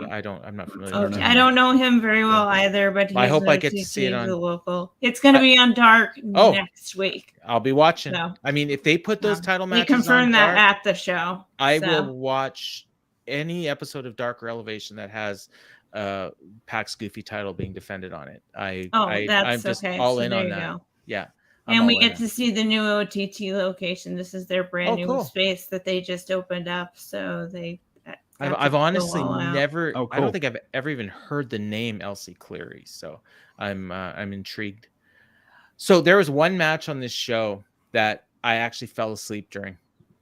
Speaker 1: not familiar.
Speaker 3: Okay, I don't know him very well either, but
Speaker 1: I hope I get to see it on
Speaker 3: the local. It's going to be on Dark next week.
Speaker 1: I'll be watching. So, I mean, if they put those title matches,
Speaker 3: we confirmed that at the show.
Speaker 1: I will watch any episode of Dark or Elevation that has Pac's goofy title being defended on it. I'm just all in on that. Go. Yeah.
Speaker 3: And we get to see the new OTT location. This is their brand new space that they just opened up. So they.
Speaker 1: I've honestly never. I don't think I've ever even heard the name LC Cleary, so I'm intrigued. So there was one match on this show that I actually fell asleep during.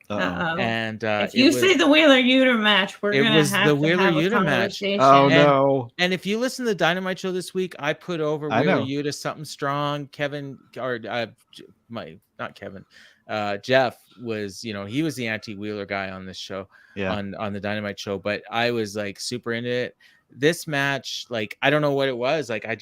Speaker 1: And
Speaker 3: if you say the Wheeler Yuta match, we're gonna have the Wheeler Yuta match.
Speaker 2: Oh no!
Speaker 1: And if you listen to the Dynamite Show this week, I put over Wheeler Yuta something strong. Jeff was, he was the anti-Wheeler guy on this show, on the Dynamite Show, but I was like super into it. This match, like, I don't know what it was. Like, I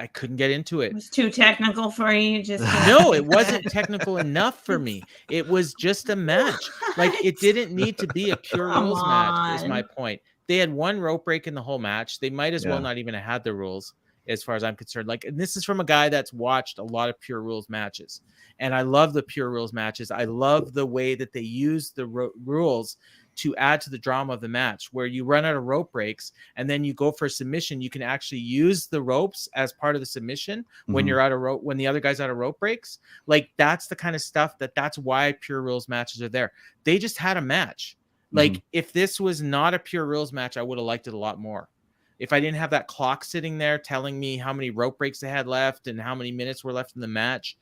Speaker 1: couldn't get into it.
Speaker 3: It was too technical for you.
Speaker 1: No, it wasn't technical enough for me. It was just a match. Like, it didn't need to be a pure rules match, is my point. They had one rope break in the whole match. They might as well not even have had the rules, as far as I'm concerned. Like, and this is from a guy that's watched a lot of pure rules matches. And I love the pure rules matches. I love the way that they use the rules to add to the drama of the match, where you run out of rope breaks and then you go for a submission. You can actually use the ropes as part of the submission when you're out of rope, when the other guy's out of rope breaks. Like, that's the kind of stuff that's why pure rules matches are there. They just had a match. Like, if this was not a pure rules match, I would have liked it a lot more. If I didn't have that clock sitting there telling me how many rope breaks they had left and how many minutes were left in the match,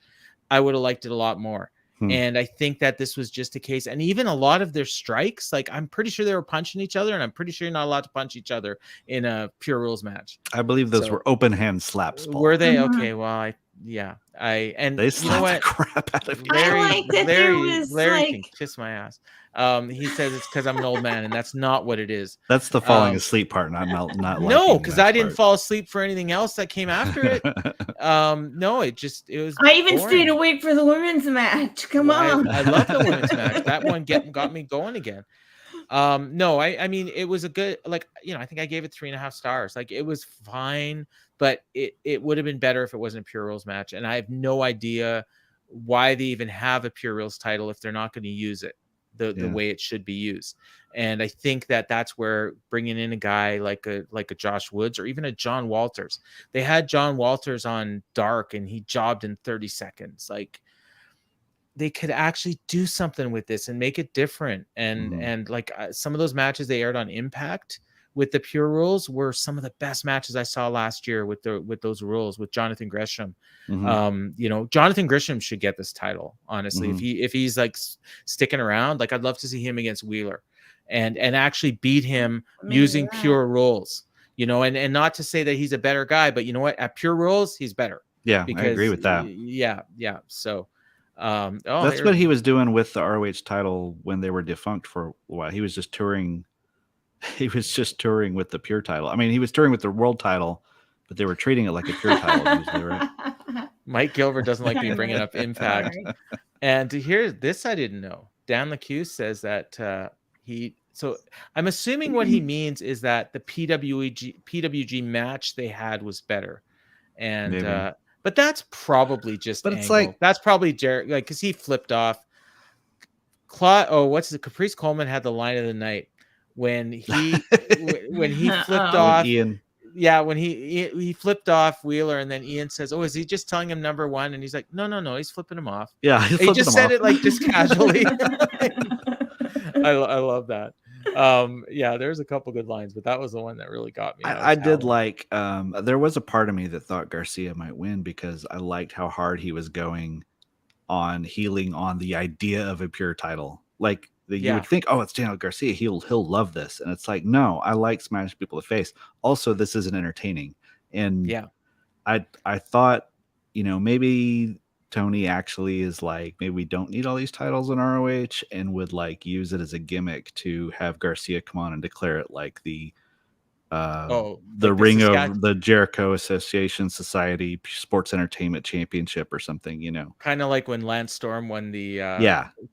Speaker 1: I would have liked it a lot more. And I think that this was just a case. And even a lot of their strikes, like, I'm pretty sure they were punching each other, and I'm pretty sure you're not allowed to punch each other in a pure rules match.
Speaker 2: I believe those were open hand slaps. Paul.
Speaker 1: Were they? Okay, well, they
Speaker 2: slapped the crap out of you.
Speaker 1: Larry can kiss my ass. He says it's because I'm an old man, and that's not what it is.
Speaker 2: That's the falling asleep part, and I'm not
Speaker 1: no, because I didn't fall asleep for anything else that came after it. No, it was.
Speaker 3: I even stayed awake for the women's match. Come on,
Speaker 1: I love the women's match. That one got me going again. No, I mean, it was a good, like, I think I gave it 3.5 stars. Like, it was fine, but it would have been better if it wasn't a pure rules match. And I have no idea why they even have a pure rules title if they're not going to use it the way it should be used. And I think that's where bringing in a guy like a Josh Woods or even a John Walters. They had John Walters on Dark and he jobbed in 30 seconds. Like, they could actually do something with this and make it different. And like some of those matches they aired on Impact with the pure rules were some of the best matches I saw last year with those rules with Jonathan Gresham. Jonathan Gresham should get this title, honestly. If he's like sticking around, like, I'd love to see him against Wheeler and actually beat him using pure rules, and not to say that he's a better guy, but you know what, at pure rules, he's better.
Speaker 2: Yeah, I agree with that.
Speaker 1: Yeah. So,
Speaker 2: that's what he was doing with the ROH title when they were defunct for a while. He was just touring. He was just touring with the pure title. I mean, he was touring with the world title, but they were treating it like a pure title usually, right?
Speaker 1: Mike Gilbert doesn't like me bringing up Impact. And to hear this, I didn't know. Dan LeCue says that so I'm assuming what he means is that the PWG match they had was better. And but that's probably just
Speaker 2: But it's like,
Speaker 1: that's probably Jared, like, because he flipped off. Caprice Coleman had the line of the night when he flipped off
Speaker 2: Ian.
Speaker 1: Yeah, when he flipped off Wheeler, and then Ian says, "Oh, is he just telling him number one?" And he's like, "No, he's flipping him off."
Speaker 2: Yeah,
Speaker 1: he just said it like just casually. I love that. Yeah, there's a couple good lines, but that was the one that really got me.
Speaker 2: I did like there was a part of me that thought Garcia might win because I liked how hard he was going on healing on the idea of a pure title. Like you would think, oh, it's Daniel Garcia, he'll love this. And it's like, no, I like smashing people in the face. Also, this isn't entertaining. And I thought, maybe Tony actually is like, maybe we don't need all these titles in ROH and would like use it as a gimmick to have Garcia come on and declare it like the ring of the Jericho Association Society Sports Entertainment Championship or something, kind
Speaker 1: of like when Lance Storm won the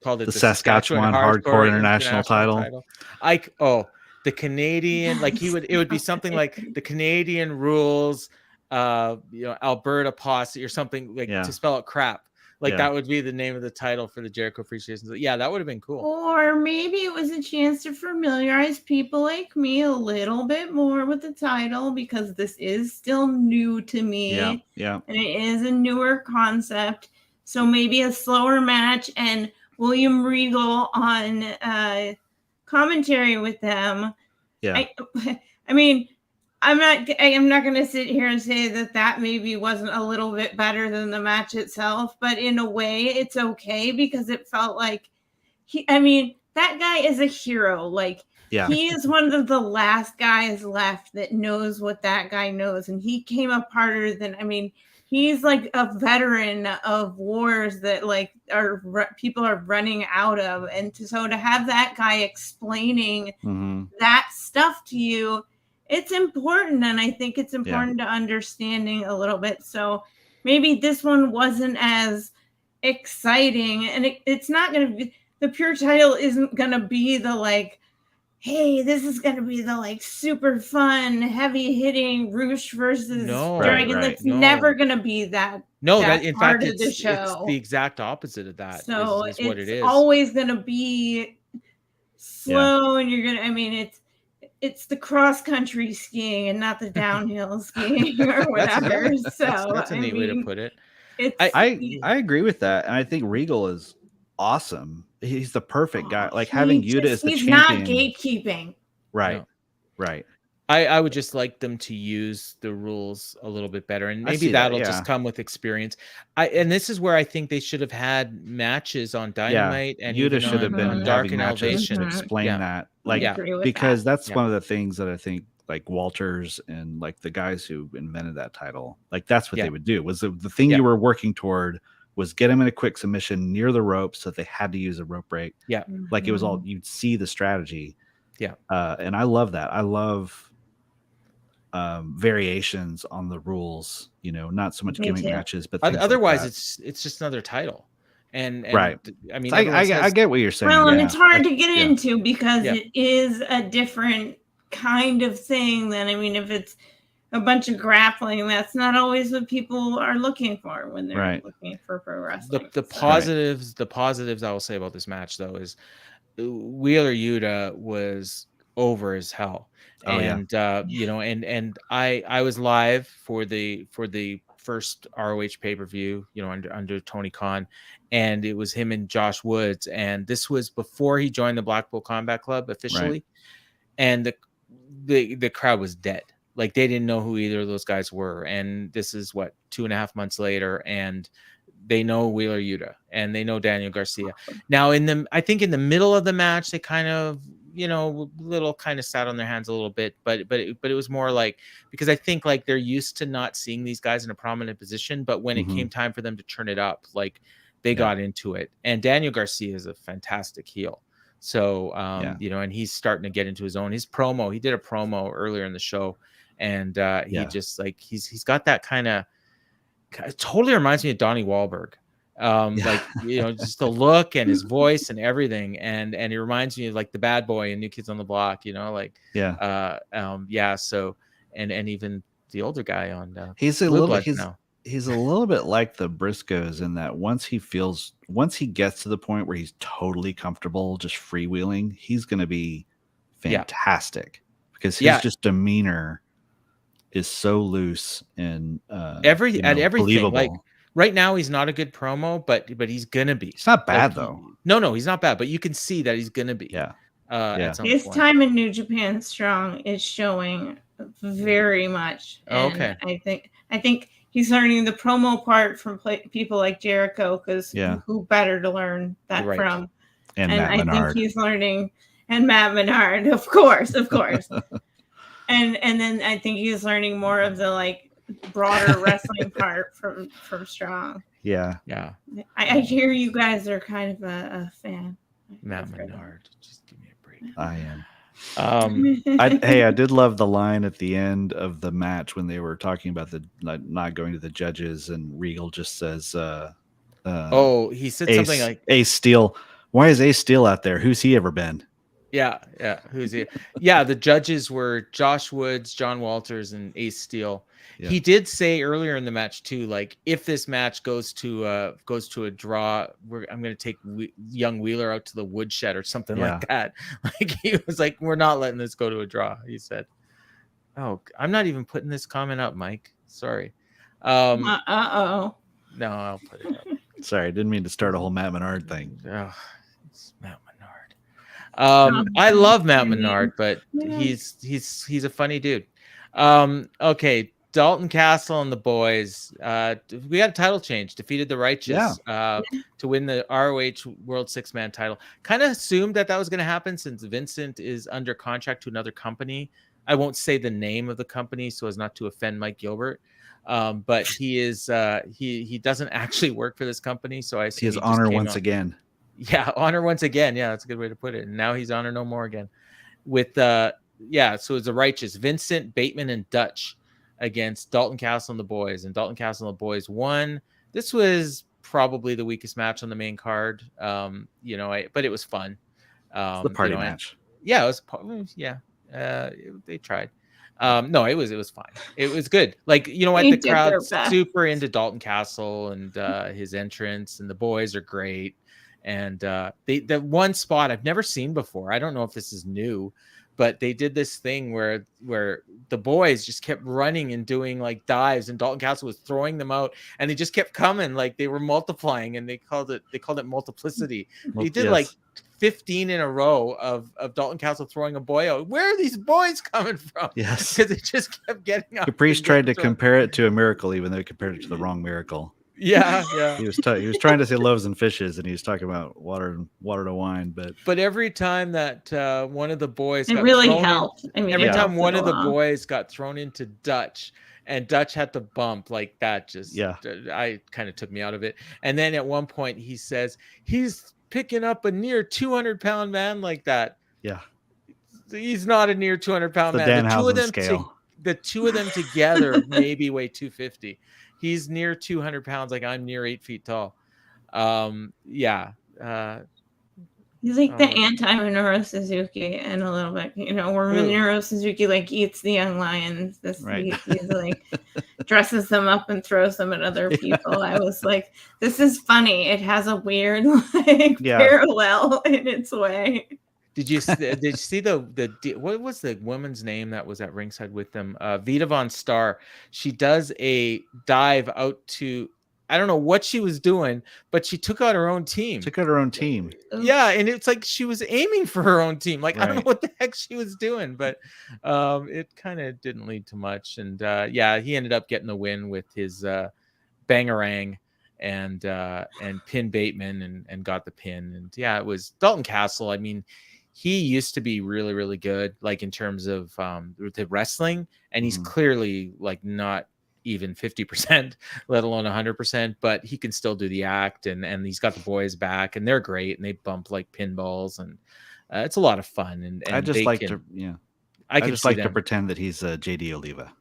Speaker 1: called it
Speaker 2: the Saskatchewan Hardcore International title.
Speaker 1: The Canadian, like it would be something like the Canadian Rules, Alberta Posse or something like to spell out crap. Like that would be the name of the title for the Jericho Appreciation. Yeah, that would have been cool.
Speaker 3: Or maybe it was a chance to familiarize people like me a little bit more with the title because this is still new to me.
Speaker 2: Yeah.
Speaker 3: And it is a newer concept. So maybe a slower match and William Regal on commentary with them.
Speaker 2: Yeah.
Speaker 3: I mean, I'm not going to sit here and say that maybe wasn't a little bit better than the match itself, but in a way it's okay because it felt like that guy is a hero. Like he is one of the last guys left that knows what that guy knows. And he came up harder than, he's like a veteran of wars that like people are running out of. And so to have that guy explaining that stuff to you, it's important, and I think it's important to understanding a little bit. So maybe this one wasn't as exciting, and it's not going to be the pure title isn't going to be the like, hey, this is going to be the like super fun, heavy hitting Roost versus Dragon. That's never going to in fact it's
Speaker 1: the exact opposite of that.
Speaker 3: So
Speaker 1: is what it is.
Speaker 3: Always going to be slow, and you're going to. It's the cross country skiing and not the downhill skiing or whatever.
Speaker 1: That's a neat way to put it.
Speaker 2: I agree with that, and I think Regal is awesome. He's the perfect guy. Like having Yuta as the champion.
Speaker 3: He's not gatekeeping.
Speaker 2: Right.
Speaker 1: No.
Speaker 2: Right.
Speaker 1: I would just like them to use the rules a little bit better, and maybe that'll just come with experience. And this is where I think they should have had matches on Dynamite, and
Speaker 2: Yuta should have been
Speaker 1: Dark and
Speaker 2: matches
Speaker 1: Elevation
Speaker 2: to explain that, because that's one of the things that I think like Walters and like the guys who invented that title, like that's what they would do. Was the thing you were working toward was get him in a quick submission near the ropes so that they had to use a rope break.
Speaker 1: Yeah,
Speaker 2: like it was all you'd see the strategy.
Speaker 1: Yeah,
Speaker 2: and I love that. I love variations on the rules, not so much gimmick matches, but
Speaker 1: otherwise it's just another title. And
Speaker 2: right. I get what you're saying.
Speaker 3: Well, and it's hard to get into because it is a different kind of thing than, if it's a bunch of grappling, that's not always what people are looking for when they're looking for pro wrestling.
Speaker 1: The positives I will say about this match though is Wheeler Yuta was over as hell. And I was live for the first ROH pay-per-view, under Tony Khan, and it was him and Josh Woods, and this was before he joined the Blackpool Combat Club officially, and the crowd was dead. Like they didn't know who either of those guys were, and this is 2.5 months later, and they know Wheeler Yuta and they know Daniel Garcia. Now I think in the middle of the match they kind of little kind of sat on their hands a little bit, but it was more like, because I think like they're used to not seeing these guys in a prominent position, but when it came time for them to turn it up, like they got into it. And Daniel Garcia is a fantastic heel. So, and he's starting to get into his own. He did a promo earlier in the show, and he just like, he's got that kind of, it totally reminds me of Donnie Wahlberg. Like just the look and his voice and everything, and he reminds me of like the bad boy in New Kids on the Block, so and even the older guy on
Speaker 2: he's a little bit like the Briscoes in that once he gets to the point where he's totally comfortable just freewheeling, he's going to be fantastic because his just demeanor is so loose and
Speaker 1: everything
Speaker 2: believable.
Speaker 1: Like right now, he's not a good promo, but he's gonna be.
Speaker 2: It's not bad though.
Speaker 1: No, he's not bad, but you can see that he's gonna be.
Speaker 2: Yeah.
Speaker 1: at some
Speaker 3: His
Speaker 1: point.
Speaker 3: time in New Japan Strong is showing very much. And
Speaker 1: Okay.
Speaker 3: I think he's learning the promo part from people like Jericho, because who better to learn that from?
Speaker 2: And Matt
Speaker 3: I
Speaker 2: Menard.
Speaker 3: think he's learning, and Matt Menard, of course. and then I think he's learning more of the like broader wrestling part from Strong.
Speaker 2: Yeah.
Speaker 3: I hear you guys are kind of a fan.
Speaker 1: Matt Menard, just give me a break.
Speaker 2: I am.
Speaker 1: I
Speaker 2: did love the line at the end of the match when they were talking about the not going to the judges, and Regal just says,
Speaker 1: he said something like
Speaker 2: Ace Steel. Why is Ace Steel out there? Who's he ever been?
Speaker 1: Yeah. Who's he? Yeah, the judges were Josh Woods, John Walters, and Ace Steel. Yeah. He did say earlier in the match too, like if this match goes to a draw, I'm going to take young Wheeler out to the woodshed or something like that. Like he was like, we're not letting this go to a draw. He said, "Oh, I'm not even putting this comment up, Mike. Sorry." No, I'll put it up.
Speaker 2: Sorry, I didn't mean to start a whole Matt Menard thing.
Speaker 1: Oh, it's Matt Menard. I love Matt Menard, but he's a funny dude. Okay. Dalton Castle and the boys. We got a title change. Defeated the Righteous to win the ROH World Six-Man title. Kind of assumed that was going to happen since Vincent is under contract to another company. I won't say the name of the company so as not to offend Mike Gilbert. But he is he doesn't actually work for this company, so I assume
Speaker 2: he has honor once again.
Speaker 1: Yeah, honor once again. Yeah, that's a good way to put it. And now he's honor no more again. With so it's the Righteous, Vincent, Bateman, and Dutch against Dalton Castle and the boys. And Dalton Castle and the boys won. This was probably the weakest match on the main card. But it was fun.
Speaker 2: The party match.
Speaker 1: It was. They tried. No, it was fine. It was good. Like, you know what? The crowd's super into Dalton Castle and his entrance, and the boys are great. And the one spot I've never seen before, I don't know if this is new, but they did this thing where the boys just kept running and doing like dives, and Dalton Castle was throwing them out, and they just kept coming, like they were multiplying, and they called it multiplicity. They did like 15 in a row of Dalton Castle throwing a boy out. Where are these boys coming from?
Speaker 2: Yes,
Speaker 1: because they just kept getting up.
Speaker 2: Caprice tried to compare it to a miracle, even though he compared it to the wrong miracle.
Speaker 1: Yeah.
Speaker 2: He was trying to say loaves and fishes, and he was talking about water to wine. But
Speaker 1: every time that one of the boys,
Speaker 3: it really helped.
Speaker 1: Every time one of the boys got thrown into Dutch, and Dutch had to bump, like that I kind of took me out of it. And then at one point he says he's picking up a near 200-pound man like that.
Speaker 2: Yeah,
Speaker 1: he's not a near 200-pound man. The two of them together maybe weigh 250. He's near 200 pounds. Like I'm near 8 feet tall.
Speaker 3: He's like the anti-Minoru Suzuki, and a little bit, where Minoru Suzuki like eats the young lions. He's like dresses them up and throws them at other people. I was like, this is funny. It has a weird parallel in its way.
Speaker 1: Did you see the what was the woman's name that was at ringside with them? Vita Von Star. She does a dive out to, I don't know what she was doing, but she took out her own team. Yeah, and it's like she was aiming for her own team. Like, right. I don't know what the heck she was doing, but it kind of didn't lead to much. And he ended up getting the win with his bangarang and pin Bateman and got the pin. And it was Dalton Castle. I mean, he used to be really, really good, like in terms of the wrestling, and he's clearly like not even 50%, let alone 100%, but he can still do the act, and he's got the boys back, and they're great, and they bump like pinballs, and it's a lot of fun. And
Speaker 2: I just like to pretend that he's JD Oliva.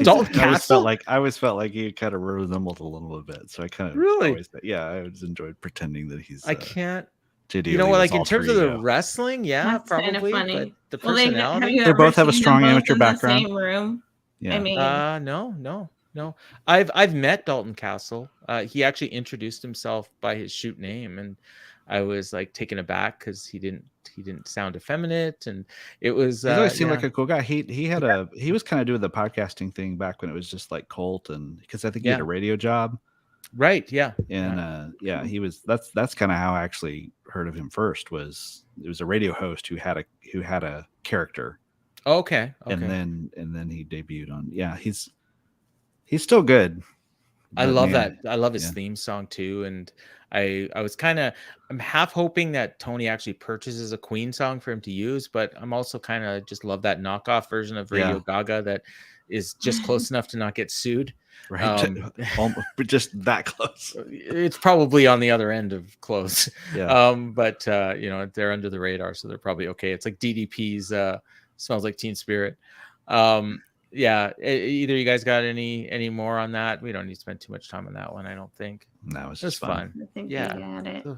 Speaker 1: Dalton Castle?
Speaker 2: I always felt like he kind of resembled a little bit, so I kind of I always enjoyed pretending that he's.
Speaker 1: I can't.
Speaker 2: JD
Speaker 1: you know what? Like in terms of the wrestling,
Speaker 3: that's
Speaker 1: probably.
Speaker 3: Kind of funny.
Speaker 1: But the personality,
Speaker 2: they both have a strong amateur background.
Speaker 3: In the same room.
Speaker 2: Yeah.
Speaker 3: I mean,
Speaker 1: no. I've met Dalton Castle. He actually introduced himself by his shoot name, and I was like taken aback because he didn't sound effeminate, and it was.
Speaker 2: He always seemed like a cool guy. He was kind of doing the podcasting thing back when it was just like Colt, and because I think he had a radio job.
Speaker 1: Right. Yeah.
Speaker 2: And he was. That's kind of how I actually heard of him first. Was it was a radio host who had a character.
Speaker 1: Okay.
Speaker 2: And then he debuted on. Yeah, he's still good.
Speaker 1: I love that. I love his theme song too. And I'm half hoping that Tony actually purchases a Queen song for him to use, but I'm also kind of just love that knockoff version of Radio Gaga that is just close enough to not get sued.
Speaker 2: Right. Just that close.
Speaker 1: It's probably on the other end of close.
Speaker 2: Yeah.
Speaker 1: But they're under the radar, so they're probably okay. It's like DDP's Smells Like Teen Spirit. Yeah, either you guys got any more on that? We don't need to spend too much time on that one, I don't think.
Speaker 2: No, it was just fun.
Speaker 3: I think we got it.
Speaker 1: It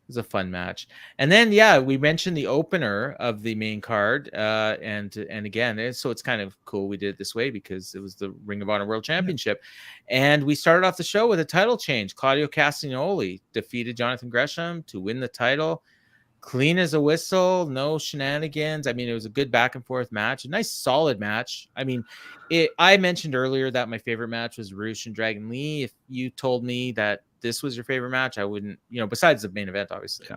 Speaker 1: was a fun match. And then we mentioned the opener of the main card, and again, so it's kind of cool we did it this way because it was the Ring of Honor World Championship, and we started off the show with a title change. Claudio Castagnoli defeated Jonathan Gresham to win the title. Clean as a whistle, no shenanigans. I mean, it was a good back and forth match, a nice solid match. I mean, I mentioned earlier that my favorite match was Roost and Dragon Lee. If you told me that this was your favorite match, I wouldn't, besides the main event, obviously,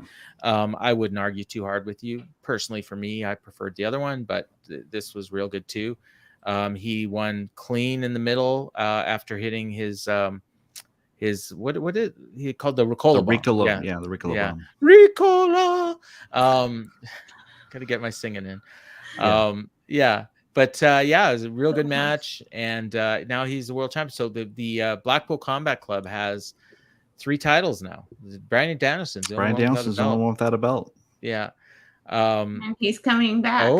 Speaker 1: I wouldn't argue too hard with you. Personally, for me, I preferred the other one, but this was real good too. He won clean in the middle after hitting his what did he called the Ricola bomb?
Speaker 2: The Ricola bomb.
Speaker 1: Ricola. Gotta get my singing in. But it was a real good match, and now he's the world champion. So the Blackpool Combat Club has 3 titles now. Bryan Danielson's the only one
Speaker 2: without a belt.
Speaker 1: Yeah.
Speaker 3: And he's coming back.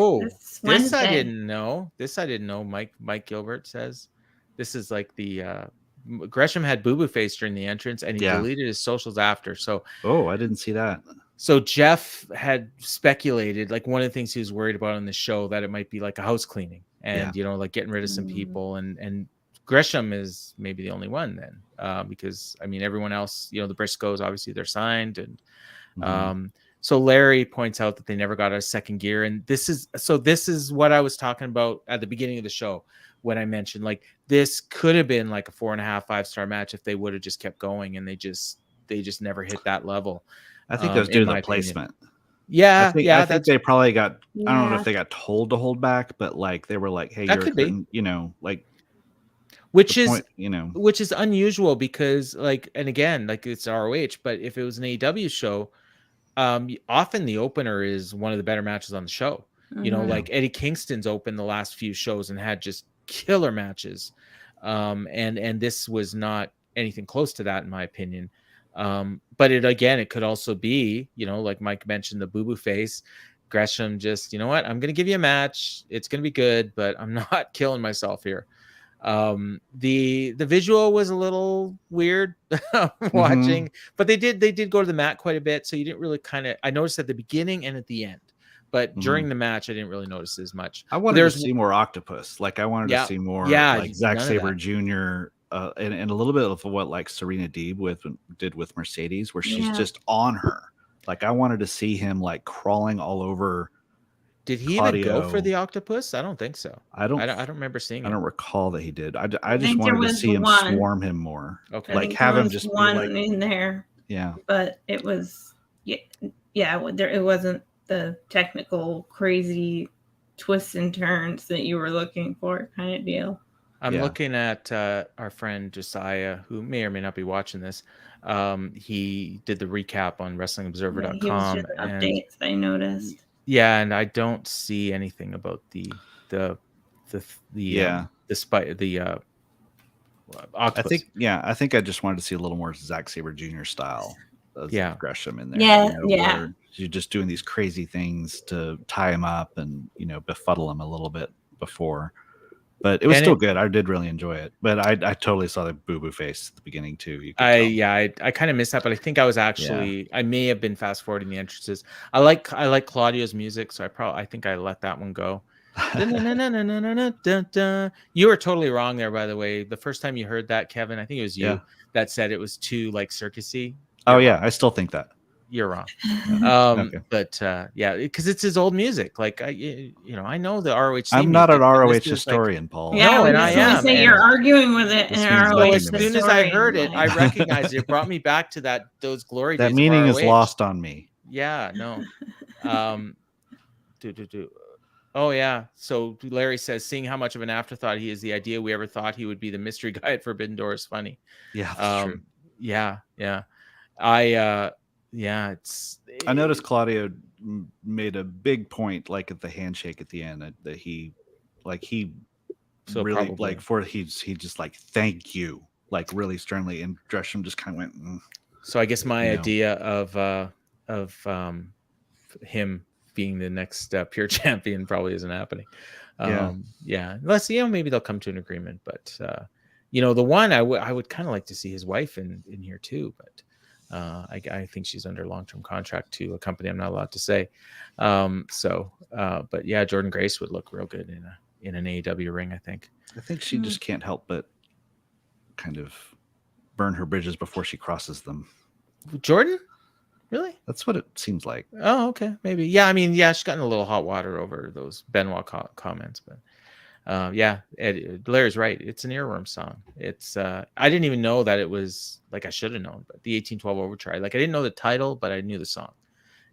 Speaker 1: This I didn't know. Mike Gilbert says this is like the Gresham had boo-boo face during the entrance, and he deleted his socials after. So,
Speaker 2: I didn't see that.
Speaker 1: So Jeff had speculated, like one of the things he was worried about on the show, that it might be like a house cleaning, and like getting rid of some people, and Gresham is maybe the only one then, because I mean everyone else, the Briscoes, obviously they're signed, and so Larry points out that they never got a second gear, and this is what I was talking about at the beginning of the show. When I mentioned like this could have been like a 4.5, 5-star match if they would have just kept going, and they just never hit that level.
Speaker 2: I think that was due to the placement.
Speaker 1: Yeah,
Speaker 2: I think they probably got. I don't know if they got told to hold back, but like they were like, "Hey,
Speaker 1: that could be,"
Speaker 2: like,
Speaker 1: which is unusual because like, and again, like it's ROH, but if it was an AEW show, often the opener is one of the better matches on the show. Like Eddie Kingston's opened the last few shows and had just killer matches, and this was not anything close to that in my opinion. But it could also be, like Mike mentioned, the boo-boo face. Gresham just, what, I'm gonna give you a match, it's gonna be good, but I'm not killing myself here. The visual was a little weird watching, but they did go to the mat quite a bit, so you didn't really I noticed at the beginning and at the end. But during the match, I didn't really notice as much.
Speaker 2: I wanted to see more Octopus. Like I wanted to see more like Zack Sabre Jr. And a little bit of what like Serena Deeb did with Mercedes, where she's just on her. Like I wanted to see him like crawling all over.
Speaker 1: Did he Claudio. Even go for the Octopus? I don't think so. I don't remember seeing.
Speaker 2: I don't recall that he did. I just wanted to see him swarm him more.
Speaker 1: Okay,
Speaker 2: like have him just
Speaker 3: one
Speaker 2: be like
Speaker 3: in there.
Speaker 2: Yeah,
Speaker 3: but it was it wasn't the technical crazy twists and turns that you were looking for kind of deal.
Speaker 1: I'm looking at our friend Josiah, who may or may not be watching this. He did the recap on WrestlingObserver.com.
Speaker 3: Updates I noticed.
Speaker 1: Yeah, and I don't see anything about the Octopus.
Speaker 2: I think I just wanted to see a little more Zack Sabre Jr. style of Gresham in there.
Speaker 3: Yeah,
Speaker 2: you're just doing these crazy things to tie him up and befuddle him a little bit before. But it was still good. I did really enjoy it. But I totally saw the boo-boo face at the beginning too.
Speaker 1: I kind of missed that, but I think I was actually I may have been fast forwarding the entrances. I like Claudio's music, so I think I let that one go. You were totally wrong there, by the way. The first time you heard that, Kevin, I think it was you that said it was too like circusy.
Speaker 2: Oh yeah, I still think that.
Speaker 1: you're wrong.
Speaker 2: Okay.
Speaker 1: But yeah, because it's his old music. Like I know the ROH.
Speaker 2: I'm not an
Speaker 1: music, and
Speaker 2: ROH
Speaker 1: this is,
Speaker 2: historian, Paul.
Speaker 3: Yeah,
Speaker 1: No, and
Speaker 3: was
Speaker 1: I
Speaker 3: gonna
Speaker 1: am,
Speaker 3: say
Speaker 1: and-
Speaker 3: you're arguing with it
Speaker 2: This
Speaker 3: in
Speaker 2: means
Speaker 3: our
Speaker 2: nothing
Speaker 3: way.
Speaker 1: as
Speaker 2: to me.
Speaker 1: soon as I heard it, I recognized it. It brought me back to those glory days.
Speaker 2: That
Speaker 1: of
Speaker 2: meaning is
Speaker 1: ROH.
Speaker 2: lost on me.
Speaker 1: Yeah, no. Oh yeah. So Larry says, seeing how much of an afterthought he is, the idea we ever thought he would be the mystery guy at Forbidden Door is funny.
Speaker 2: Yeah, that's true.
Speaker 1: Yeah. I
Speaker 2: noticed Claudio made a big point, like at the handshake at the end, that he
Speaker 1: So
Speaker 2: really
Speaker 1: probably.
Speaker 2: he just like, thank you, like really sternly, and Gresham just kind of went.
Speaker 1: So I guess my
Speaker 2: You know.
Speaker 1: idea of him being the next pure champion probably isn't happening. Yeah. Unless maybe they'll come to an agreement. But the one I would kind of like to see his wife in here too. But I think she's under long-term contract to a company I'm not allowed to say. But yeah, Jordan Grace would look real good in an AEW ring. I think
Speaker 2: she just can't help but kind of burn her bridges before she crosses them.
Speaker 1: Jordan. Really?
Speaker 2: That's what it seems like.
Speaker 1: Oh, okay. Maybe. Yeah. I mean, yeah, she's gotten a little hot water over those Benoit comments, but yeah, Larry's right. It's an earworm song. It's I didn't even know that it was, like, I should have known, but the 1812 Overtry. Like, I didn't know the title, but I knew the song.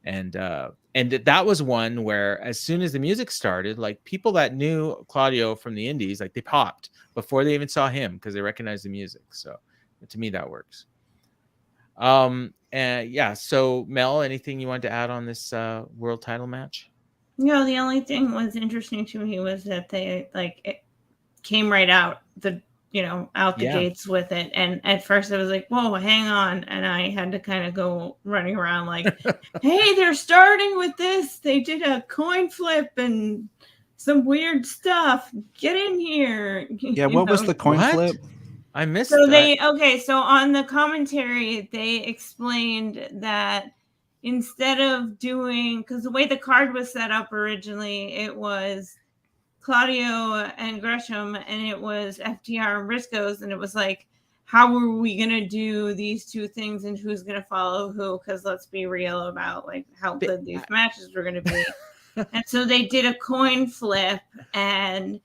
Speaker 1: And that was one where as soon as the music started, like, people that knew Claudio from the indies, like, they popped before they even saw him because they recognized the music. So to me, that works. Yeah, so Mel, anything you wanted to add on this world title match?
Speaker 3: No, the only thing was interesting to me was that they it came right out the gates with it, and at first I was like, whoa, hang on, and I had to kind of go running around like, hey, they're starting with this, they did a coin flip and some weird stuff, get in here.
Speaker 2: Yeah, what was the coin flip?
Speaker 3: I missed that. So on the commentary, they explained that instead of doing, because the way the card was set up originally, it was Claudio and Gresham, and it was FTR and Briscoes, and it was like, how are we going to do these two things and who's going to follow who? Because let's be real about like how good these matches were going to be. And so they did a coin flip, and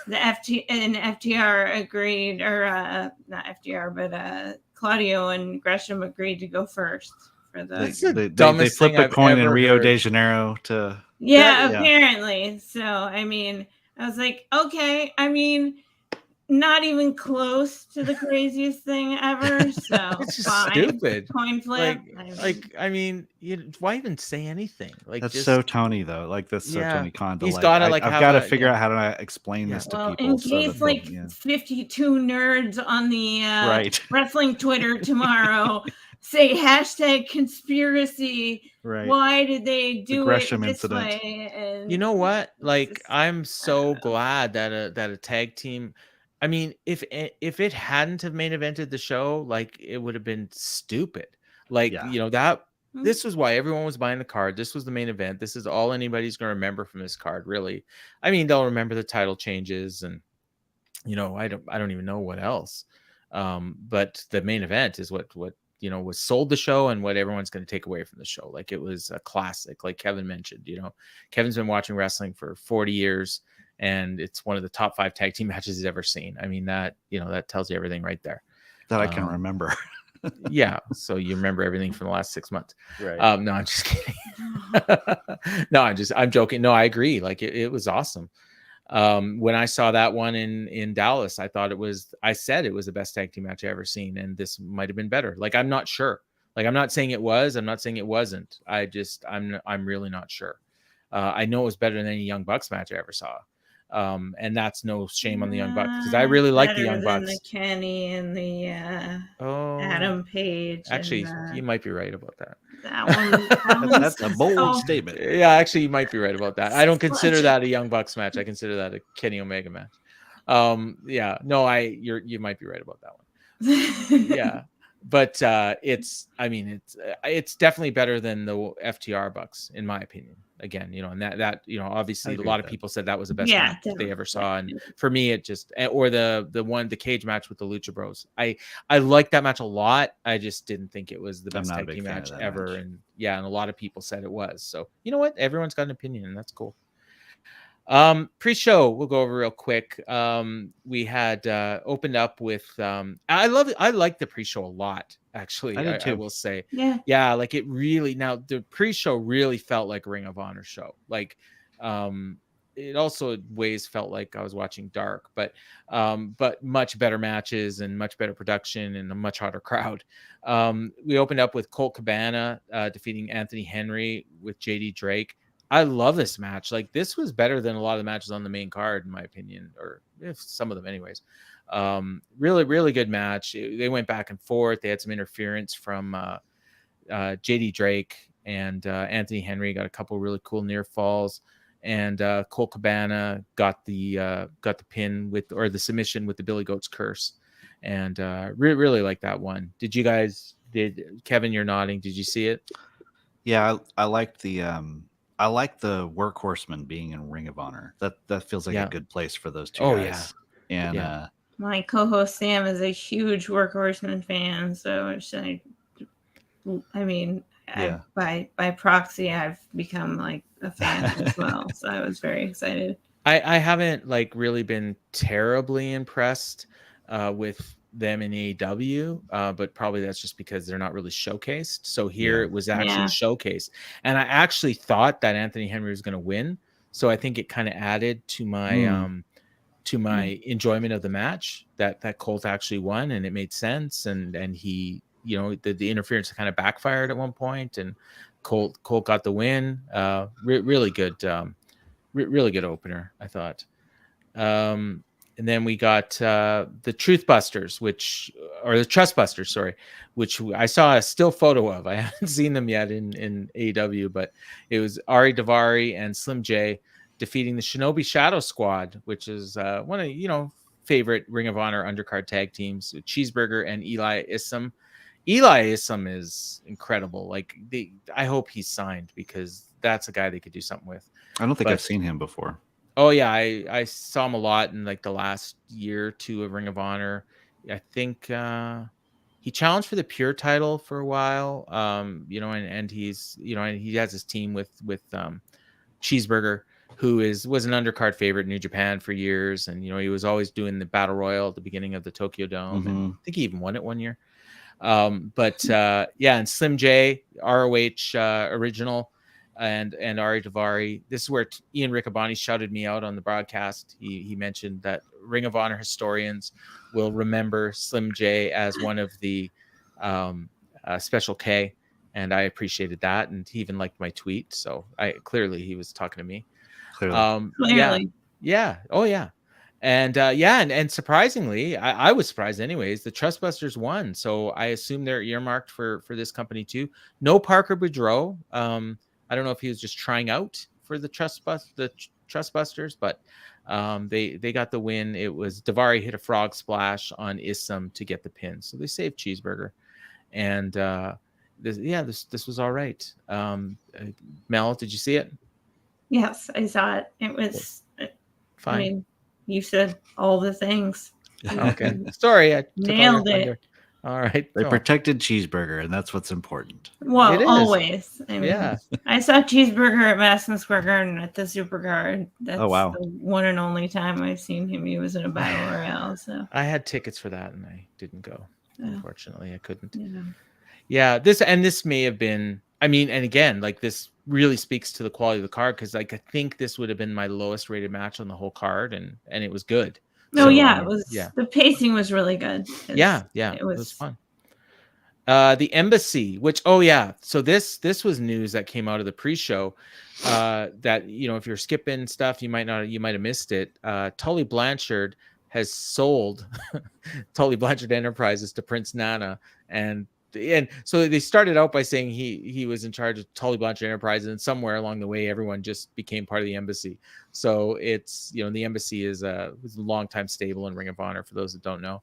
Speaker 3: the FTR agreed, or not FTR, but Claudio and Gresham agreed to go first for the.
Speaker 2: They flipped a coin in Rio de Janeiro to.
Speaker 3: Yeah, apparently. So I mean, I was like, okay. I mean, not even close to the craziest thing ever. So
Speaker 1: it's just stupid.
Speaker 3: Coin flip.
Speaker 1: I mean, why even say anything? Like,
Speaker 2: that's so Tony though. Like, that's so Tony Khan.
Speaker 1: He's got to
Speaker 2: I've got to figure out how to explain this to people.
Speaker 3: In case 52 nerds on the wrestling Twitter tomorrow say #conspiracy. Right. Why did they do
Speaker 2: Gresham
Speaker 3: it this
Speaker 2: incident.
Speaker 3: way? And
Speaker 1: you know what? Like, I'm so glad that a tag team. I mean, if it hadn't have main evented the show, like, it would have been stupid. Like, that this was why everyone was buying the card. This was the main event. This is all anybody's going to remember from this card, really. I mean, they'll remember the title changes and, I don't even know what else. But the main event is what was sold the show and what everyone's going to take away from the show. Like, it was a classic, like Kevin mentioned. Kevin's been watching wrestling for 40 years. And it's one of the top 5 tag team matches he's ever seen. I mean, that tells you everything right there.
Speaker 2: That I can remember.
Speaker 1: Yeah. So you remember everything from the last 6 months.
Speaker 2: Right.
Speaker 1: No, I'm just kidding. No, I'm joking. No, I agree. Like, it was awesome. When I saw that one in Dallas, I said it was the best tag team match I ever seen. And this might've been better. Like, I'm not sure. Like, I'm not saying it was, I'm not saying it wasn't. I'm really not sure. I know it was better than any Young Bucks match I ever saw. And that's no shame on the Young Bucks, because I really like the Young Bucks.
Speaker 3: The Kenny and the Adam Page.
Speaker 1: Actually, you might be right about that.
Speaker 2: That's a bold statement.
Speaker 1: Yeah, actually, you might be right about that. I don't consider that a Young Bucks match. I consider that a Kenny Omega match. Yeah, no, you might be right about that one. Yeah. but it's definitely better than the FTR Bucks in my opinion. Again, and that obviously a lot of people said that was the best match they ever saw, and for me it just, or the cage match with the Lucha Bros. I liked that match a lot. I just didn't think it was the best tag team match ever, and a lot of people said it was. So you know what, everyone's got an opinion, and that's cool. Pre-show, we'll go over real quick. We had opened up with I like the pre-show a lot, actually. I will say. Yeah, like it really, now the pre-show really felt like a Ring of Honor show. Like it also ways felt like I was watching Dark, but much better matches and much better production and a much hotter crowd. We opened up with Colt Cabana defeating Anthony Henry with JD Drake. I love this match. Like, this was better than a lot of the matches on the main card, in my opinion, or if some of them anyways. Really, really good match. They went back and forth. They had some interference from JD Drake, and Anthony Henry got a couple really cool near falls, and Colt Cabana got the pin or the submission with the Billy Goat's curse, and really like that one. Kevin, you're nodding. Did you see it?
Speaker 2: Yeah, I liked the I like the Workhorsemen being in Ring of Honor. That feels like a good place for those two guys. Yeah. And
Speaker 3: my co-host Sam is a huge Workhorsemen fan, so by proxy, I've become like a fan as well. So I was very excited.
Speaker 1: I haven't like really been terribly impressed with them in AEW, but probably that's just because they're not really showcased. So here it was actually showcased, and I actually thought that Anthony Henry was going to win, so I think it kind of added to my enjoyment of the match that Colt actually won, and it made sense, and he, the interference kind of backfired at one point, and Colt got the win. Really good, really good opener, I thought. And then we got the Trustbusters, which I saw a still photo of. I haven't seen them yet in AEW, but it was Ari Daivari and Slim J defeating the Shinobi Shadow Squad, which is one of favorite Ring of Honor undercard tag teams, Cheeseburger and Eli Isom. Eli Isom is incredible. Like, I hope he's signed, because that's a guy they could do something with.
Speaker 2: I don't think I've seen him before.
Speaker 1: Oh yeah, I saw him a lot in like the last year or two of Ring of Honor. I think he challenged for the Pure title for a while. And he's and he has his team with Cheeseburger, who was an undercard favorite in New Japan for years, and he was always doing the Battle Royal at the beginning of the Tokyo Dome, and I think he even won it one year. And Slim J, ROH original. And Ari Daivari. This is where Ian Riccaboni shouted me out on the broadcast. He mentioned that Ring of Honor historians will remember Slim J as one of the Special K, and I appreciated that. And he even liked my tweet, so clearly he was talking to me.
Speaker 3: Clearly.
Speaker 1: Yeah. Oh yeah. And and surprisingly, I was surprised anyways, the Trustbusters won, so I assume they're earmarked for this company too. No Parker Boudreaux. I don't know if he was just trying out for the Trustbusters, but they got the win. It was Daivari hit a frog splash on Isom to get the pin, so they saved Cheeseburger. And this was all right. Mel, did you see it?
Speaker 3: Yes, I saw it. It was
Speaker 1: fine.
Speaker 3: I mean, you said all the things.
Speaker 1: Okay, sorry, I
Speaker 3: nailed it.
Speaker 1: All right.
Speaker 2: They protected Cheeseburger, and that's what's important.
Speaker 3: Well, always. I mean, I saw Cheeseburger at Madison Square Garden at the Supercard. That's the one and only time I've seen him. He was in a battle royale. So
Speaker 1: I had tickets for that, and I didn't go. Unfortunately, I couldn't. Yeah. This may have been. I mean, and again, like, this really speaks to the quality of the card, because like I think this would have been my lowest rated match on the whole card, and it was good.
Speaker 3: It was. Yeah. The pacing was really good.
Speaker 1: It was fun. The Embassy, which so this was news that came out of the pre-show. That if you're skipping stuff, you might have missed it. Tully Blanchard has sold Tully Blanchard Enterprises to Prince Nana, and so they started out by saying he was in charge of Tully Blanchard Enterprises, and somewhere along the way, everyone just became part of the Embassy. So it's the Embassy was a longtime stable in Ring of Honor, for those that don't know.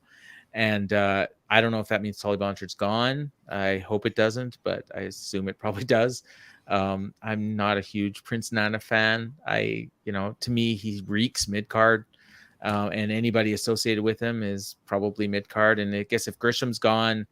Speaker 1: And I don't know if that means Tully Blanchard's gone. I hope it doesn't, but I assume it probably does. I'm not a huge Prince Nana fan. To me, he reeks mid-card. And anybody associated with him is probably mid-card. And I guess if Grisham's gone,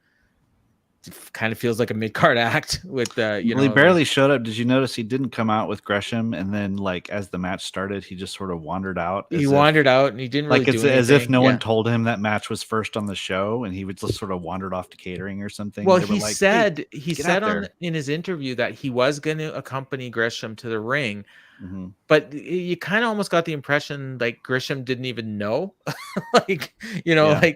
Speaker 1: it kind of feels like a mid-card act with
Speaker 2: he barely showed up. Did you notice he didn't come out with Gresham, and then like as the match started, he just sort of wandered out?
Speaker 1: He wandered out and he didn't really do anything.
Speaker 2: As if no one told him that match was first on the show, and he would just sort of wandered off to catering or something.
Speaker 1: Well, he said in his interview that he was going to accompany Gresham to the ring.
Speaker 2: Mm-hmm.
Speaker 1: But you kind of almost got the impression like Gresham didn't even know, like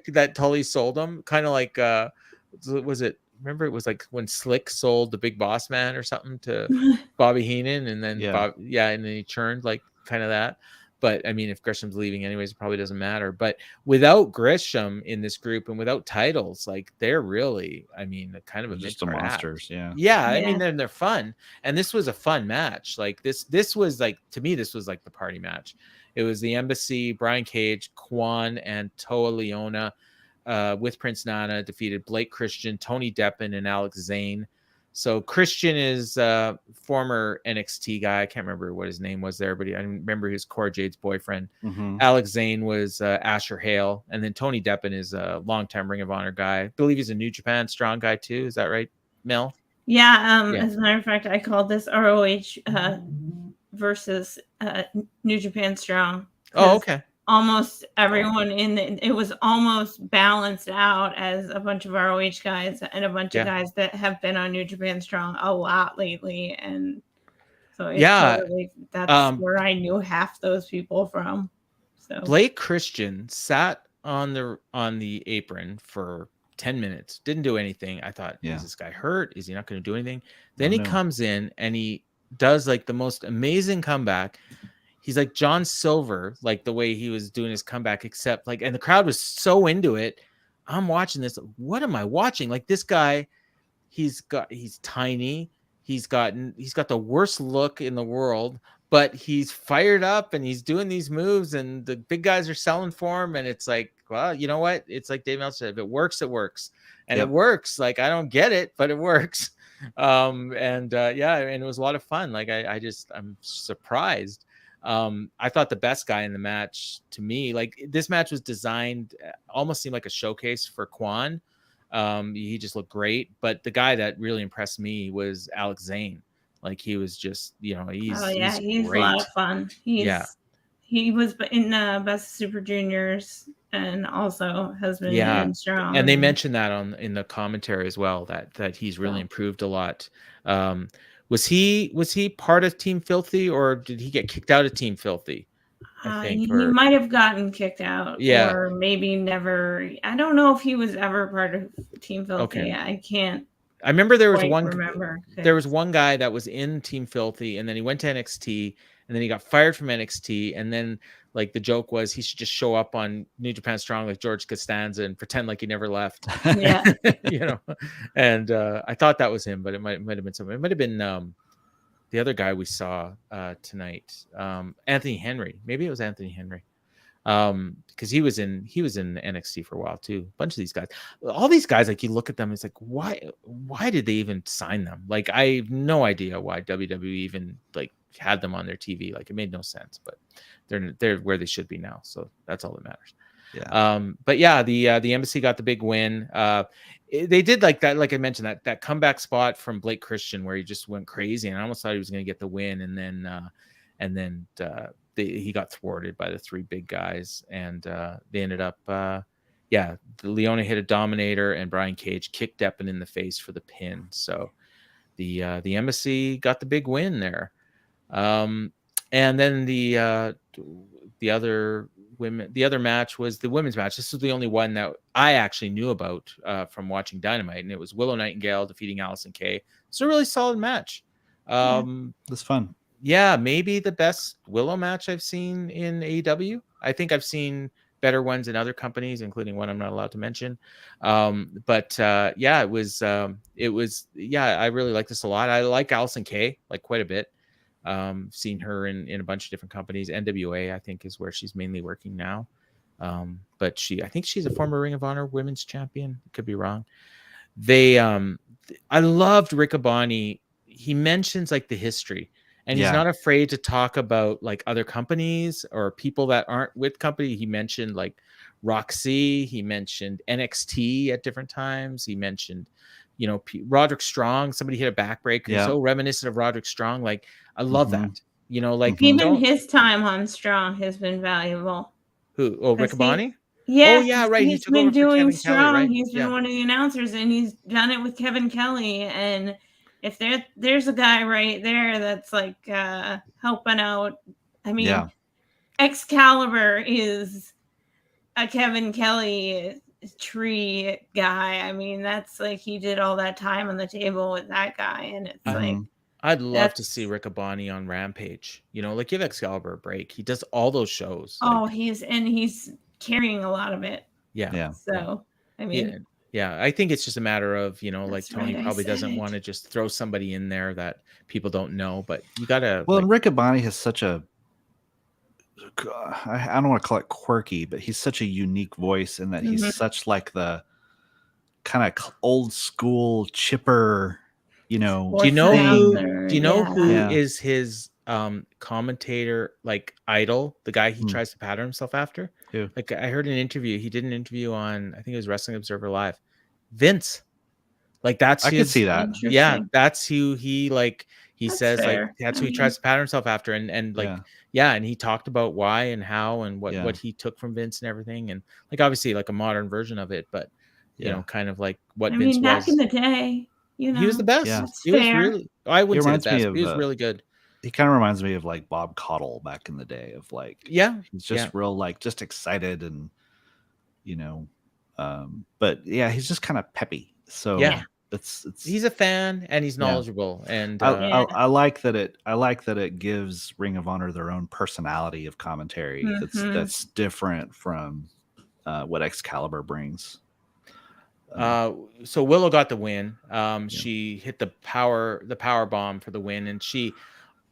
Speaker 1: that Tully sold him. Kind of like was it? Remember, it was like when Slick sold the Big Boss Man or something to Bobby Heenan, and then and then he churned, like kind of that. But I mean, if Gresham's leaving anyways, it probably doesn't matter. But without Gresham in this group and without titles, like they're really, I mean, kind of
Speaker 2: just the monsters.
Speaker 1: Yeah. I mean, they're fun, and this was a fun match. Like this was like, to me, this was like the party match. It was the Embassy, Brian Cage, Quan, and Toa Leona. With Prince Nana defeated Blake Christian, Tony Deppen, and Alex Zayne. So Christian is former NXT guy. I can't remember what his name was there, but I remember his Cora Jade's boyfriend.
Speaker 2: Mm-hmm.
Speaker 1: Alex Zayne was Asher Hale, and then Tony Deppen is a longtime Ring of Honor guy. I believe he's a New Japan Strong guy too. Is that right, Mel?
Speaker 3: Yeah. As a matter of fact, I called this ROH versus New Japan Strong.
Speaker 1: Oh, okay.
Speaker 3: Almost everyone it was almost balanced out as a bunch of ROH guys and a bunch of guys that have been on New Japan Strong a lot lately, and so that's where I knew half those people from. So
Speaker 1: Blake Christian sat on the apron for 10 minutes, didn't do anything. I thought, is this guy hurt? Is he not going to do anything? Then he comes in and he does like the most amazing comeback. He's like John Silver, like the way he was doing his comeback, except like, and the crowd was so into it. I'm watching this. What am I watching? Like this guy, he's tiny. He's got the worst look in the world, but he's fired up and he's doing these moves, and the big guys are selling for him. And it's like, well, you know what? It's like Dave Meltzer said, if it works, it works. And it works. Like, I don't get it, but it works. And it was a lot of fun. Like I'm surprised. I thought the best guy in the match, to me, like this match was designed, almost seemed like a showcase for Quan. He just looked great, but the guy that really impressed me was Alex Zayne. Like he was just, he's
Speaker 3: great. A lot of fun. He was in Best Super Juniors and also has been in Strong.
Speaker 1: And they mentioned that in the commentary as well, that he's really improved a lot. Was he part of Team Filthy, or did he get kicked out of Team Filthy? I think
Speaker 3: he might have gotten kicked out, or maybe never. I don't know if he was ever part of Team Filthy. Okay. I can't.
Speaker 1: I remember there was one guy that was in Team Filthy, and then he went to NXT, and then he got fired from NXT, and then like the joke was he should just show up on New Japan Strong like George Costanza and pretend like he never left.
Speaker 3: Yeah.
Speaker 1: And I thought that was him, but it might have been something. It might have been the other guy we saw tonight, Anthony Henry. Maybe it was Anthony Henry. Because he was in NXT for a while too. A bunch of these guys, all these guys, like you look at them, it's like, why did they even sign them? Like I have no idea why WWE even like had them on their TV. Like it made no sense, but they're where they should be now. So that's all that matters.
Speaker 2: Yeah.
Speaker 1: But yeah, the Embassy got the big win. They did like that, like I mentioned, that comeback spot from Blake Christian where he just went crazy, and I almost thought he was going to get the win, and then he got thwarted by the three big guys, and they ended up Leona hit a Dominator, and Brian Cage kicked Deppen in the face for the pin. So the Embassy got the big win there. And then the other match was the women's match. This was the only one that I actually knew about from watching Dynamite, and it was Willow Nightingale defeating Allysin Kay. It's a really solid match.
Speaker 2: That's fun.
Speaker 1: Yeah, maybe the best Willow match I've seen in AEW. I think I've seen better ones in other companies, including one I'm not allowed to mention. It was. I really like this a lot. I like Allysin Kay like quite a bit. Seen her in a bunch of different companies. NWA, I think, is where she's mainly working now. But I think she's a former Ring of Honor Women's Champion. Could be wrong. I loved Riccaboni. He mentions like the history, and he's not afraid to talk about like other companies or people that aren't with company. He mentioned like Roxy. He mentioned NXT at different times. He mentioned, Roderick Strong. Somebody hit a backbreaker. So reminiscent of Roderick Strong. Like I love that. Like
Speaker 3: even his time on Strong has been valuable.
Speaker 1: Who? Oh, Riccaboni?
Speaker 3: Yeah.
Speaker 1: Oh, yeah, right.
Speaker 3: He's been doing Strong. Kelly, right? He's been one of the announcers, and he's done it with Kevin Kelly. And if there's a guy right there that's like helping out. I mean, Excalibur is a Kevin Kelly tree guy. I mean, that's like he did all that time on the table with that guy, and it's like
Speaker 1: I'd love to see Riccaboni on Rampage. Like give Excalibur a break. He does all those shows.
Speaker 3: Oh, he's carrying a lot of it.
Speaker 1: Yeah.
Speaker 3: So I mean,
Speaker 1: I think it's just a matter of like Tony probably doesn't want to just throw somebody in there that people don't know, but you gotta.
Speaker 2: Well, and Riccaboni has such a. I don't want to call it quirky, but he's such a unique voice in that he's such like the kind of old school chipper. Do you know who is his commentator like idol, the guy he tries to pattern himself after? Who?
Speaker 1: Like I heard an interview, he did an interview on, I think it was Wrestling Observer Live. Vince. Like that's
Speaker 2: I could see that.
Speaker 1: Yeah, that's who he like he
Speaker 3: that's
Speaker 1: says
Speaker 3: fair.
Speaker 1: Like that's who he tries to pattern himself after, and like and he talked about why and how and what he took from Vince and everything, and like obviously like a modern version of it, but kind of like what Vince was
Speaker 3: back in the day. He
Speaker 1: was the best.
Speaker 3: Yeah.
Speaker 1: He was really. I wouldn't say the best. He was really good.
Speaker 2: He kind of reminds me of like Bob Caudle back in the day. Of like, he's just real like just excited and but he's just kind of peppy. So it's
Speaker 1: he's a fan and he's knowledgeable and
Speaker 2: I like that it gives Ring of Honor their own personality of commentary. That's different from what Excalibur brings.
Speaker 1: So Willow got the win. She hit the power bomb for the win, and she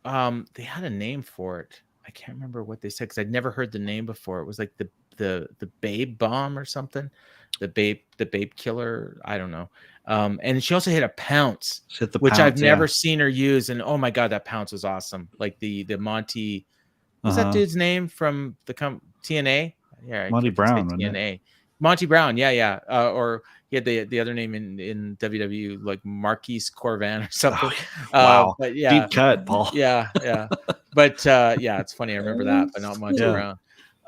Speaker 1: they had a name for it. I can't remember what they said because I'd never heard the name before. It was like the babe bomb or something. The babe killer. I don't know. And she also hit a pounce, which I've never seen her use. And oh my god, that pounce was awesome. Like the Monty, what's that dude's name from the TNA? Yeah,
Speaker 2: Monty Brown.
Speaker 1: TNA. Monty Brown, or he had the other name in WWE, like Marquise Corvan or something.
Speaker 2: Wow,
Speaker 1: but
Speaker 2: deep cut, Paul.
Speaker 1: Yeah. But it's funny. I remember that, but not Monty Brown.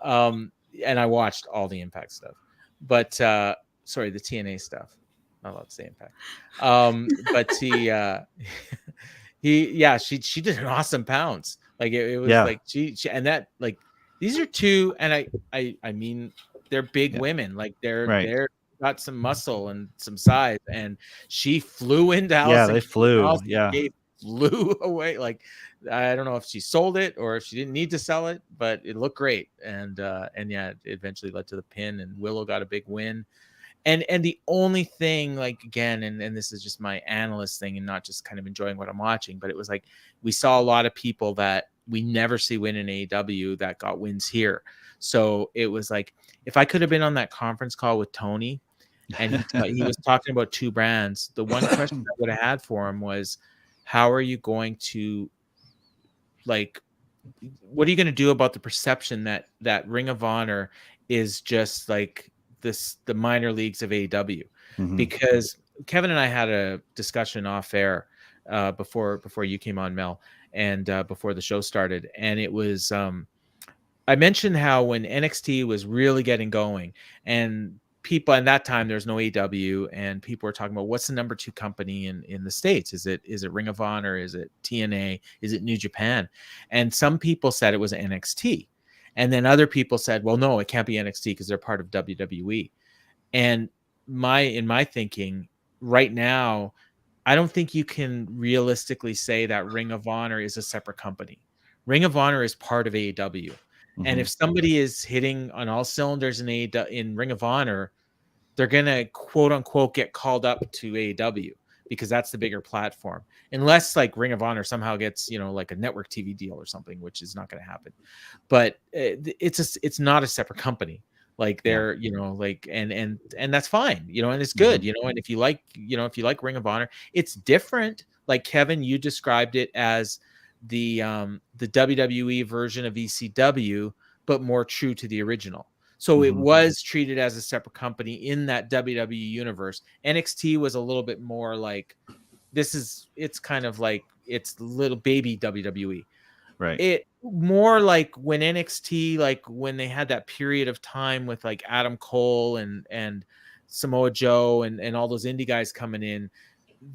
Speaker 1: And I watched all the Impact stuff, but sorry, the TNA stuff. Not allowed to say Impact. But she did an awesome pounce. Like it was like she and that like these are two, and I mean. They're big women, like they're got some muscle and some size, and she flew into Allysin.
Speaker 2: Yeah, they flew.
Speaker 1: Allysin flew away. Like I don't know if she sold it or if she didn't need to sell it, but it looked great. And it eventually led to the pin, and Willow got a big win. And the only thing, like again, and this is just my analyst thing and not just kind of enjoying what I'm watching, but it was like we saw a lot of people that we never see win in AEW that got wins here. So it was like if I could have been on that conference call with Tony and he was talking about two brands, the one question I would have had for him was, how are you going to like, what are you going to do about the perception that Ring of Honor is just like the minor leagues of AEW? Because Kevin and I had a discussion off air before you came on, Mel, and before the show started, and it was I mentioned how when NXT was really getting going, and people at that time there's no AEW, and people were talking about what's the number 2 company in the States? Is it Ring of Honor? Is it TNA? Is it New Japan? And some people said it was NXT, and then other people said, well, no, it can't be NXT because they're part of WWE. And in my thinking right now, I don't think you can realistically say that Ring of Honor is a separate company. Ring of Honor is part of AEW. And if somebody is hitting on all cylinders in Ring of Honor, they're going to quote unquote get called up to AEW because that's the bigger platform. Unless like Ring of Honor somehow gets, like a network TV deal or something, which is not going to happen. But it's not a separate company. Like they're, and that's fine, and it's good, and if you like Ring of Honor, it's different. Like Kevin, you described it as the WWE version of ECW, but more true to the original. So it was treated as a separate company in that WWE universe. NXT was a little bit more like, it's kind of like, it's little baby WWE.
Speaker 2: Right.
Speaker 1: It more like when NXT, like when they had that period of time with like Adam Cole and Samoa Joe and all those indie guys coming in,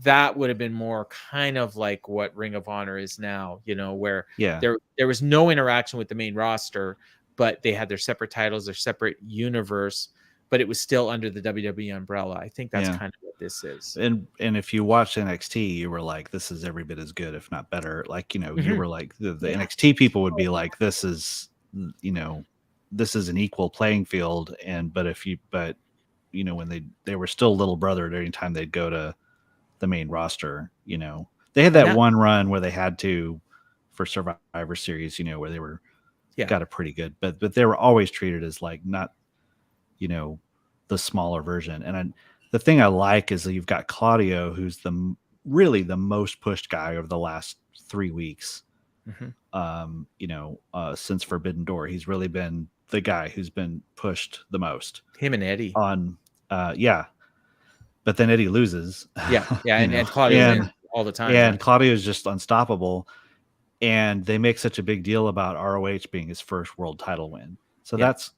Speaker 1: that would have been more kind of like what Ring of Honor is now, where there was no interaction with the main roster, but they had their separate titles, their separate universe, but it was still under the WWE umbrella. I think that's kind of what this is.
Speaker 2: And if you watch NXT, you were like, this is every bit as good, if not better. Like, you were like, the NXT people would be like, this is an equal playing field. But when they were still little brother every time they'd go to the main roster, they had that one run where they had to, for Survivor Series, where they were got a pretty good, but they were always treated as like not, the smaller version. And the thing I like is that you've got Claudio, who's really the most pushed guy over the last 3 weeks. Since Forbidden Door, he's really been the guy who's been pushed the most.
Speaker 1: Him and Eddie
Speaker 2: but then Eddie loses.
Speaker 1: And Claudio wins all the time.
Speaker 2: And Claudio is just unstoppable. And they make such a big deal about ROH being his first world title win. So that's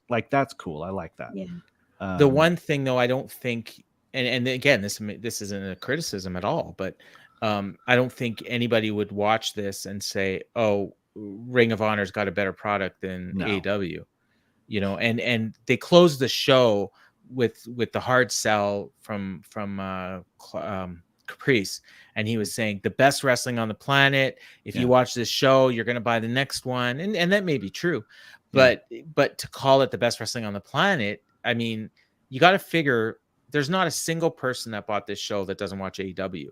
Speaker 2: cool. I like that.
Speaker 3: Yeah.
Speaker 1: The one thing though, I don't think, and again, this isn't a criticism at all, but I don't think anybody would watch this and say, "Oh, Ring of Honor's got a better product than AEW," And they closed the show with the hard sell from Caprice, and he was saying the best wrestling on the planet. If you watch this show, you're going to buy the next one, and that may be true, but to call it the best wrestling on the planet, I mean, you got to figure there's not a single person that bought this show that doesn't watch AEW.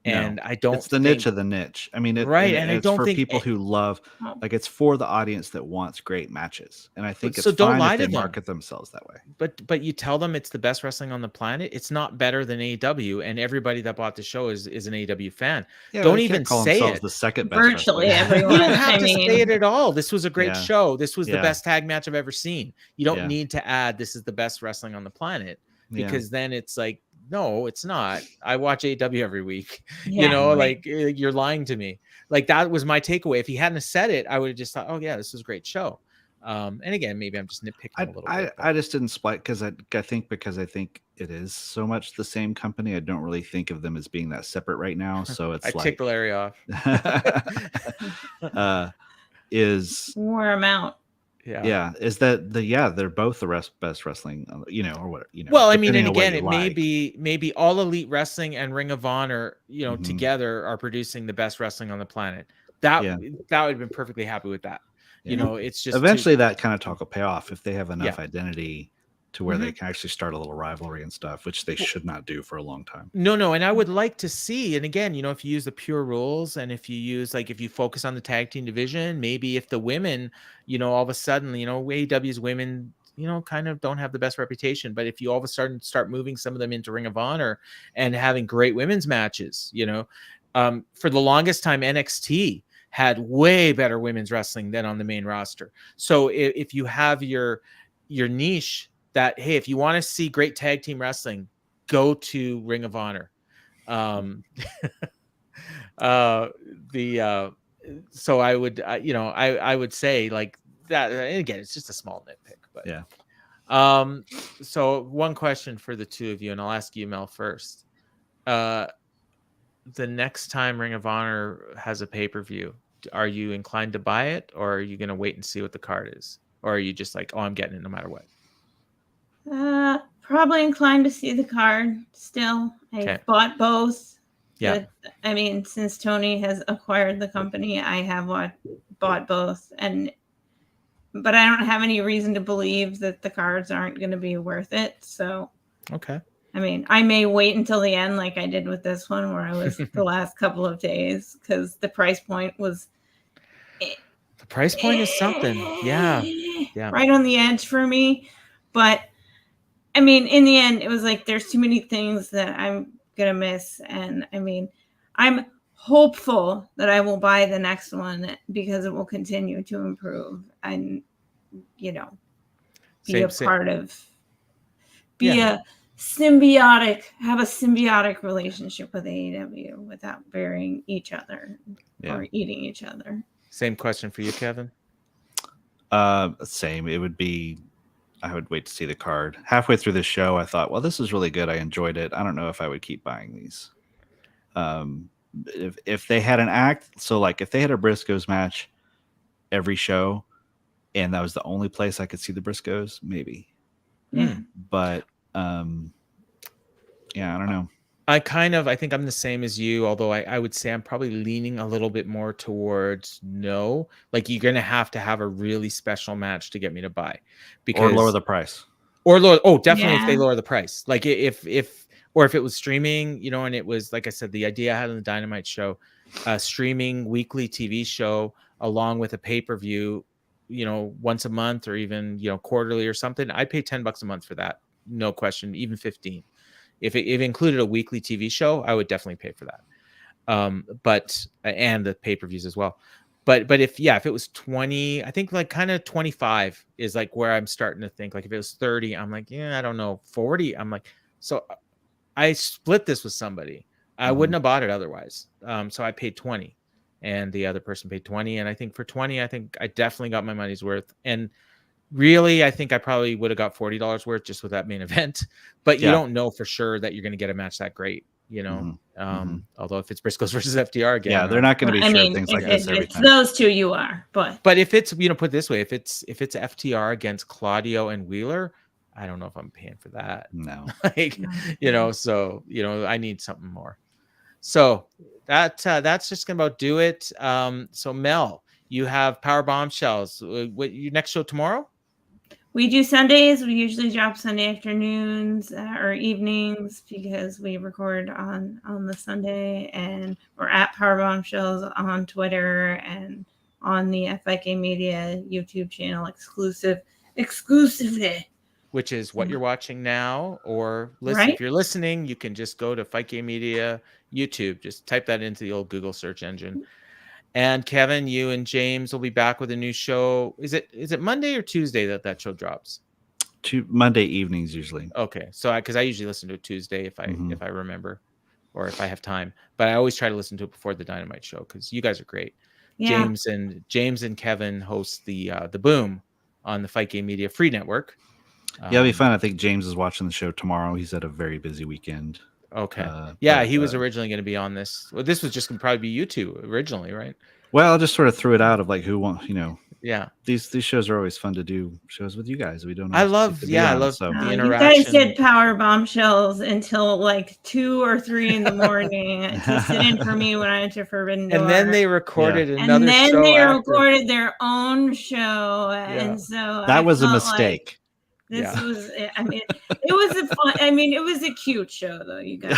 Speaker 1: And I don't.
Speaker 2: It's the niche of the niche. I mean,
Speaker 1: and I
Speaker 2: it's
Speaker 1: don't
Speaker 2: for
Speaker 1: think
Speaker 2: people who love, like, it's for the audience that wants great matches. And I think it's
Speaker 1: so don't
Speaker 2: fine
Speaker 1: lie
Speaker 2: if
Speaker 1: to
Speaker 2: they
Speaker 1: them.
Speaker 2: market themselves that way.
Speaker 1: But you tell them it's the best wrestling on the planet. It's not better than AEW, and everybody that bought the show is an AEW fan. Don't even
Speaker 2: call
Speaker 1: say
Speaker 2: themselves
Speaker 1: it.
Speaker 2: the second best.
Speaker 3: Virtually
Speaker 2: wrestler.
Speaker 3: everyone.
Speaker 1: You don't have to say it at all. This was a great show. This was the
Speaker 2: Yeah.
Speaker 1: best tag match I've ever seen. You don't need to add this is the best wrestling on the planet, because then it's like, no, it's not. I watch AEW every week. Like, you're lying to me. Like, that was my takeaway. If he hadn't said it, I would have just thought, oh yeah, this was a great show. And again, maybe I'm just nitpicking a little bit.
Speaker 2: I just didn't split because I think it is so much the same company. I don't really think of them as being that separate right now. So it's
Speaker 1: I ticked Larry off.
Speaker 3: Wear them out.
Speaker 2: Is that they're both the best wrestling, or what,
Speaker 1: Well, I mean, and again, it maybe All Elite Wrestling and Ring of Honor, together are producing the best wrestling on the planet. That would have been perfectly happy with that. It's just
Speaker 2: eventually that kind of talk will pay off if they have enough identity to where they can actually start a little rivalry and stuff, which they should not do for a long time. No.
Speaker 1: And I would like to see, and again, if you use the pure rules, and if you use, like, if you focus on the tag team division, maybe if the women, all of a sudden, AEW's women, kind of don't have the best reputation, but if you all of a sudden start moving some of them into Ring of Honor and having great women's matches, for the longest time, NXT had way better women's wrestling than on the main roster. So if you have your niche, that, hey, if you want to see great tag team wrestling, go to Ring of Honor. So I would, I would say, like, that. And again, it's just a small nitpick, but so one question for the two of you, and I'll ask you, Mel, first. The next time Ring of Honor has a pay-per-view, are you inclined to buy it, or are you going to wait and see what the card is, or are you just like, oh, I'm getting it no matter what?
Speaker 3: Probably inclined to see the card still. I've bought both.
Speaker 1: Yeah.
Speaker 3: But, I mean, since Tony has acquired the company, I have bought both. But I don't have any reason to believe that the cards aren't going to be worth it. So,
Speaker 1: okay.
Speaker 3: I mean, I may wait until the end, like I did with this one, where I was the last couple of days, because the price point was.
Speaker 1: The price point is something. Yeah.
Speaker 3: Right on the edge for me. But I mean, in the end, it was like there's too many things that I'm gonna miss, and I mean, I'm hopeful that I will buy the next one because it will continue to improve and be a symbiotic relationship with AEW without burying each other or eating each other.
Speaker 1: Same question for you, Kevin.
Speaker 2: Same. It would be. I would wait to see the card. Halfway through the show, I thought, well, this is really good. I enjoyed it. I don't know if I would keep buying these. If they had an act, so like if they had a Briscoes match every show, and that was the only place I could see the Briscoes, maybe.
Speaker 3: Yeah.
Speaker 2: But I don't know.
Speaker 1: I think I'm the same as you, although I would say I'm probably leaning a little bit more towards no. Like you're gonna have to have a really special match to get me to buy,
Speaker 2: or lower the price.
Speaker 1: Or lower. Oh, definitely if they lower the price. Like if it was streaming, and it was like I said, the idea I had on the Dynamite show, streaming weekly TV show along with a pay-per-view, once a month or even quarterly or something. I'd pay $10 a month for that, no question, even 15. If it included a weekly TV show, I would definitely pay for that. But and the pay-per-views as well. But if it was 20, I think like kind of 25 is like where I'm starting to think. Like if it was 30, I'm like, I don't know. 40, I'm like, so I split this with somebody. I wouldn't have bought it otherwise. So I paid 20 and the other person paid 20. And I think for 20, I think I definitely got my money's worth. And really, I think I probably would have got $40 worth just with that main event, but you don't know for sure that you're going to get a match that great, although if it's Briscoes versus FTR again,
Speaker 2: they're not going to be sure things like this every time.
Speaker 3: Those two you are, but
Speaker 1: if it's, put it this way, if it's FTR against Claudio and Wheeler, I don't know if I'm paying for that.
Speaker 2: No,
Speaker 1: so, I need something more. So that's just going to about do it. So Mel, you have Powerbombshells. What your next show tomorrow?
Speaker 3: We do Sundays. We usually drop Sunday afternoons or evenings because we record on the Sunday, and we're at Powerbombshells on Twitter and on the FIK Media YouTube channel exclusively.
Speaker 1: Which is what you're watching now, or listen. Right? If you're listening, you can just go to FIK Media YouTube. Just type that into the old Google search engine. And Kevin, you and James will be back with a new show. Is it Monday or Tuesday that show drops?
Speaker 2: Monday evenings usually.
Speaker 1: Okay, so because I usually listen to it Tuesday if I remember, or if I have time. But I always try to listen to it before the Dynamite show because you guys are great. Yeah. James and Kevin host the Boom on the FIK Media Free Network.
Speaker 2: It'll be fun. I think James is watching the show tomorrow. He's had a very busy weekend.
Speaker 1: Okay. He was originally going to be on this. Well, this was just going to probably be you two originally, right?
Speaker 2: Well, I just sort of threw it out of like who wants,
Speaker 1: Yeah.
Speaker 2: These shows are always fun to do shows with you guys. We don't.
Speaker 1: I love the interaction.
Speaker 3: You guys did Powerbombshells until like 2 or 3 in the morning to sit in for me when I went to Forbidden Door.
Speaker 1: And then they recorded another show.
Speaker 3: And then they recorded their own show, and so
Speaker 2: that was a mistake.
Speaker 3: This was, it was a fun. It was a cute show though. You guys,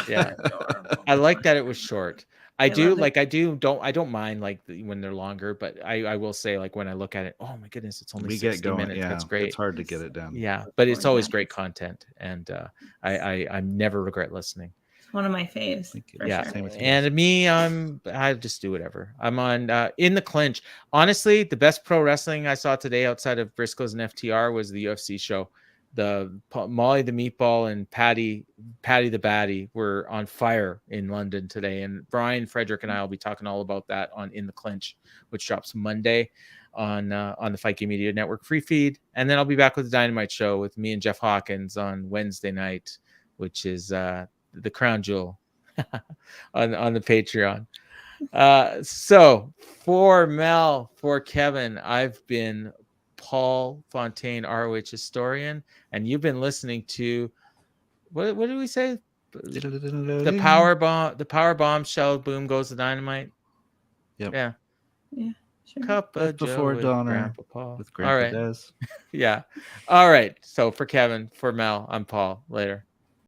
Speaker 1: I like that it was short. I don't mind like when they're longer, but I will say like when I look at it, oh my goodness, it's only 60 minutes. Yeah, that's great.
Speaker 2: It's hard to get it done.
Speaker 1: Yeah, but it's always great content, and I never regret listening.
Speaker 3: It's one of my faves.
Speaker 1: Sure. And me, I just do whatever. I'm on In the Clinch. Honestly, the best pro wrestling I saw today outside of Briscoes and FTR was the UFC show. The Molly the Meatball and Patty the Batty were on fire in London today, and Brian Frederick and I will be talking all about that on In the Clinch, which drops Monday on the FIK Media Network free feed, and then I'll be back with the Dynamite Show with me and Jeff Hawkins on Wednesday night, which is the crown jewel on the Patreon. So for Mel, for Kevin, I've been Paul Fontaine, ROH historian, and you've been listening to what did we say? The Powerbombshell Boom Goes the Dynamite.
Speaker 2: Yep.
Speaker 3: Yeah. Sure.
Speaker 1: Cup of
Speaker 2: Before Dishonor with Grandpa
Speaker 1: all right.
Speaker 2: Des.
Speaker 1: Yeah. All right. So for Kevin, for Mel, I'm Paul. Later.